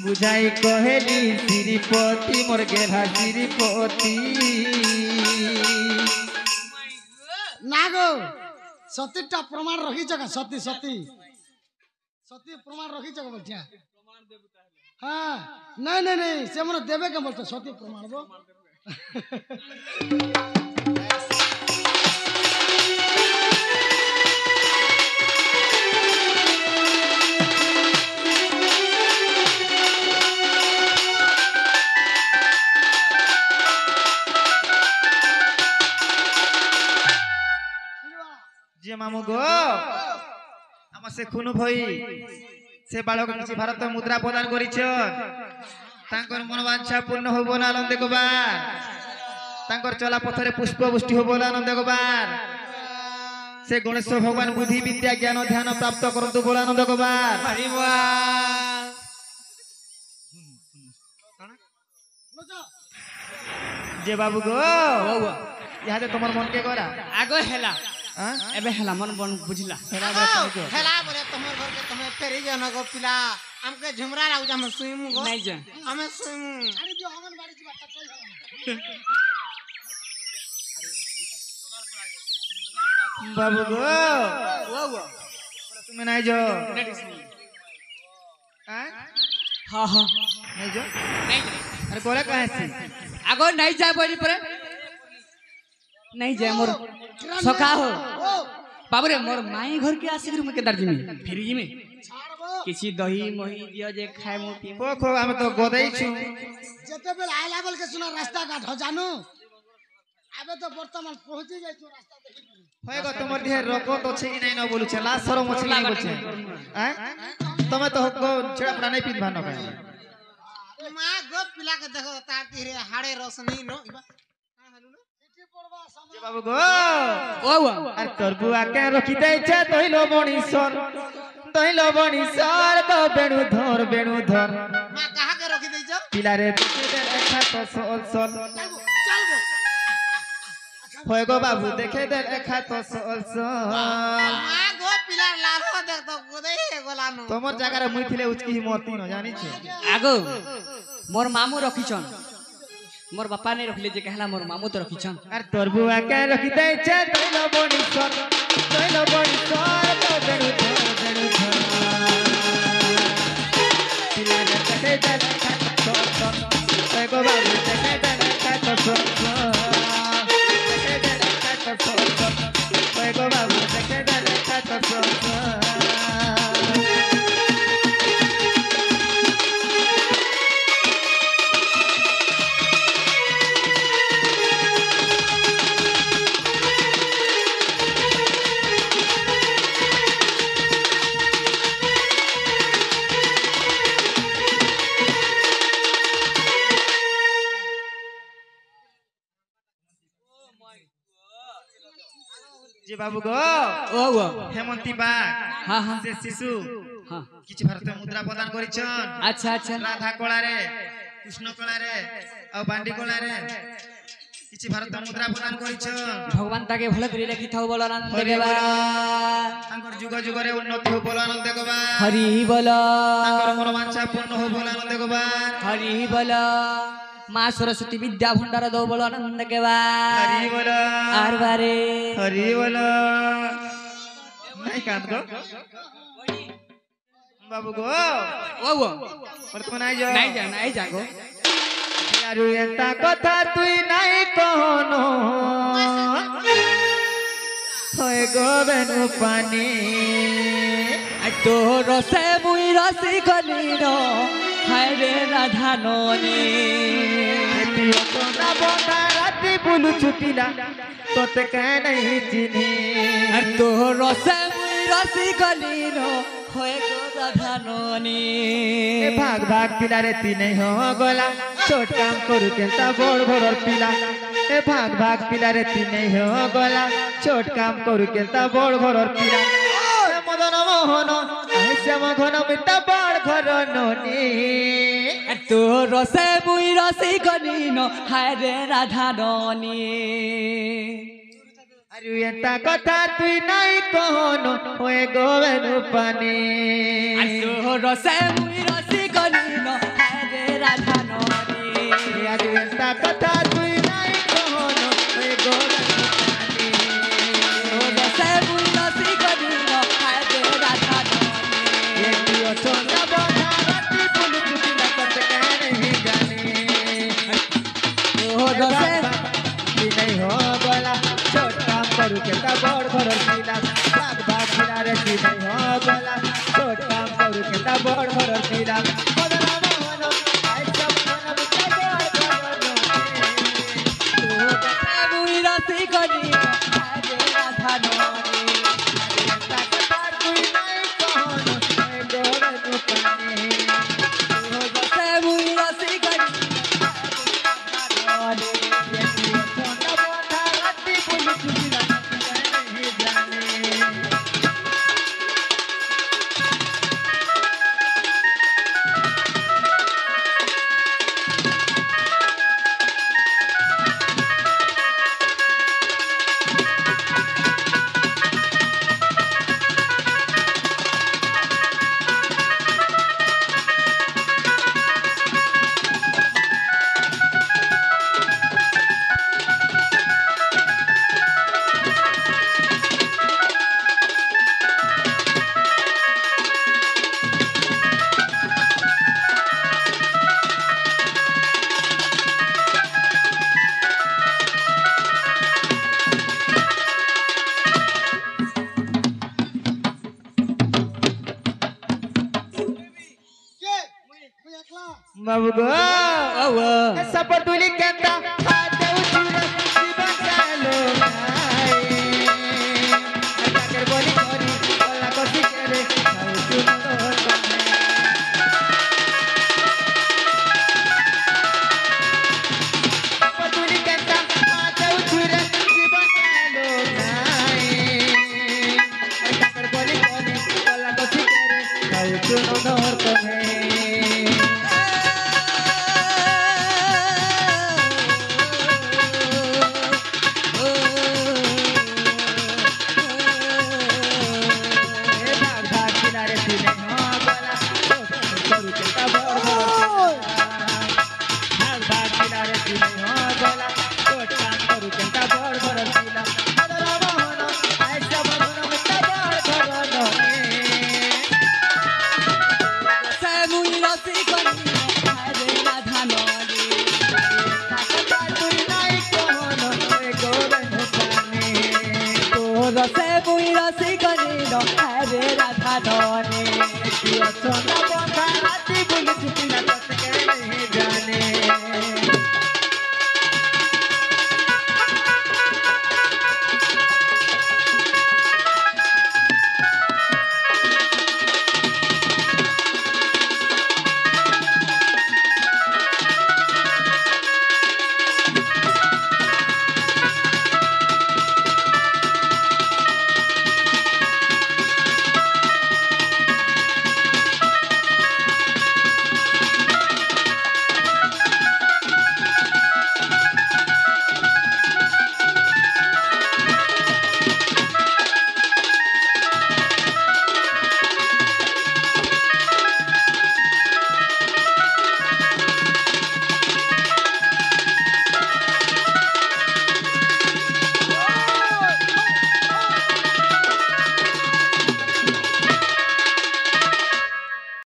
बुझाई कहेली श्रीपति मोर गेला श्रीपति नागो सतीटा प्रमाण रखी जगह सती सती सती प्रमाण रखी जगह बच्चा हाँ नहीं नहीं नहीं से मन देवे के बोलते सती प्रमाण बो जे मामू गो हम से खुनु भई से बालक किछि भारत मुद्रा प्रदान करिछ तांकर मनोवांछा पूर्ण होबो ना आनंद गोबार तांकर चला पथरे पुष्प वृष्टि होबो ना आनंद गोबार से गणेश भगवान बुद्धि विद्या ज्ञान ध्यान प्राप्त करंतु बोला आनंद गोबार जे बाबू गो यहाँ दे तुमर मन के गोरा आगो हेला हां एबे हेला मन बन बुझला हेला बे तुमके हेला बोले तमर घर के तमे फेरी जन गो पिला हमके झुमरा लाउ जा हम सुइमु गो नहीं जा हमें सुइमु अरे जो आंगनबाड़ी जी बात कोई बाबू गो तुम्हें नहीं जो हाँ हाँ नहीं जो नहीं जा अरे कोला कहाँ से आगो नहीं जाए बोली पर नहीं जाए मोर सखा हो बाबू रे मोर माई घर के आसी में केदार जिमी फ्रिज में किसी दही मही दियो जे खाए मो पी खो खो हम तो गोदई छु जेते बेल आइला बेल के सुना रास्ता घाट हो जानू आबे तो वर्तमान पहुंची जाई छो रास्ता देखि होएगो तुमर देह रोको तो छे कि नहीं न बोलु छे लास्ट सरो मछली नहीं बोल छे हैं तमे तो हको छेड़ा पड़ा नहीं पीत भानो का मां गो पिला के देखो तार तीरे हाड़े रोशनी नो इबा चिट्ठी पड़वा जे समय बाबू गो ओ अरे तोर बुआ के रखी दे छे तइलो बणी सर तो बेणु धर मां कहा के रखी दई छ पिला रे देखे दे देखा तो सोल सोल चल गो होएगो बाबू देखे दे देखा तो सोल सोल मां गो पिला लालो देख तो गोदई गोलानो तमर जगह रे मुई थिले उचकी हिम्मत न जानी छे आगो मोर मामू रखिछन मोर बापा ने रखले जे कहला मोर मामू तो रखिछन अरे तोर बुआ के रखी दे छे तइलो बणी सर तो बेणु धर पिला रे देखे যে বাবু গো ও ও হেমন্তী বাগ হ্যাঁ হ্যাঁ সে শিশু হ্যাঁ কিছু ভারতীয় মুদ্রা প্রদান করিছন আচ্ছা আচ্ছা রাধা কলারে কৃষ্ণ কলারে আর বান্ডি কলারে কিছু ভারতীয় মুদ্রা প্রদান করিছন ভগবান তাকে ভালো করে রাখি থাও বলো আনন্দ হরি দেবা তাঙ্কর যুগ যুগরে উন্নতি হোক বলো আনন্দ গোবা হরি বল তাঙ্কর মনোবাঞ্ছা পূর্ণ হোক বলো আনন্দ গোবা হরি বল মা সরস্বতী বিদ্যা ভণ্ডার দো বলো আনন্দ কেবা হরি বল আর বারে হরি বল নাই কাঁদ গো বাবু গো ও ও বর্তমান আই যাও নাই যা গো আরু এতা কথা তুই নাই কহনো হয় গো বেনু পানি আই তো রসে মুই রসি গলির হায় রে রাধা ননি এতিও সোনা বনা রাতি বুলু ছুটিলা তোতে কে নাই চিনি আর তো রসে মুই রসি গলির হয় গো রাধা ননি এ ভাগ ভাগ পিলারে তিনে হ গলা ছোট কাম করু কেনতা বড় বড় পিলা এ ভাগ ভাগ পিলারে তিনে হ গলা ছোট কাম করু কেনতা বড় বড় পিলা এ মদন মোহন শ্যাম ঘন মিতা বড় ঘর ননি আর তো রসে মুই রসি গলির হায় রে রাধা ননি আরে এতা কথা তুই নাই কহনো ওয়ে গোবেনু পানি আর তো রসে মুই রসি গলির হায় রে রাধা ননি আরে এতা কথা তুই নাই কহনো ওয়ে গোবেনু পানি রসে মুই রসি গলির হায় রে রাধা ননি এতিও সোনা বনা রাতি বুলু ছুটিলা তোতে কে नहीं जाने ও রসে তুই নাই হ গলা ছোট কাম করু কেতা বড় ঘর পিলা ভাগ ভাগ পিলারে তুই নাই হ গলা ছোট কাম করু কেতা বড় ঘর পিলা মদন মোহন আইসা মন মিতা বড় ঘর ননি মুই রসি গলির হায় রে রাধা ননি এতা কথা তুই নাই কহনো ওয়ে গোবেনু পানি রসে মুই রসি গলির হায় রে রাধা ননি এতিও সোনা বনা রাতি বুলু ছুটিলা তোতে কে नहीं जाने কে মুই একলা বাবু গো ও ও সপতুলি কেতা হাতে উঠিরে জীবন চালো নাই আকাকের বলি করি কলা কষি করে খাও সুন্দর করে সপতুলি কেতা হাতে উঠিরে জীবন চালো নাই আকাকের বলি করি কলা কষি করে খাও সুন্দর করে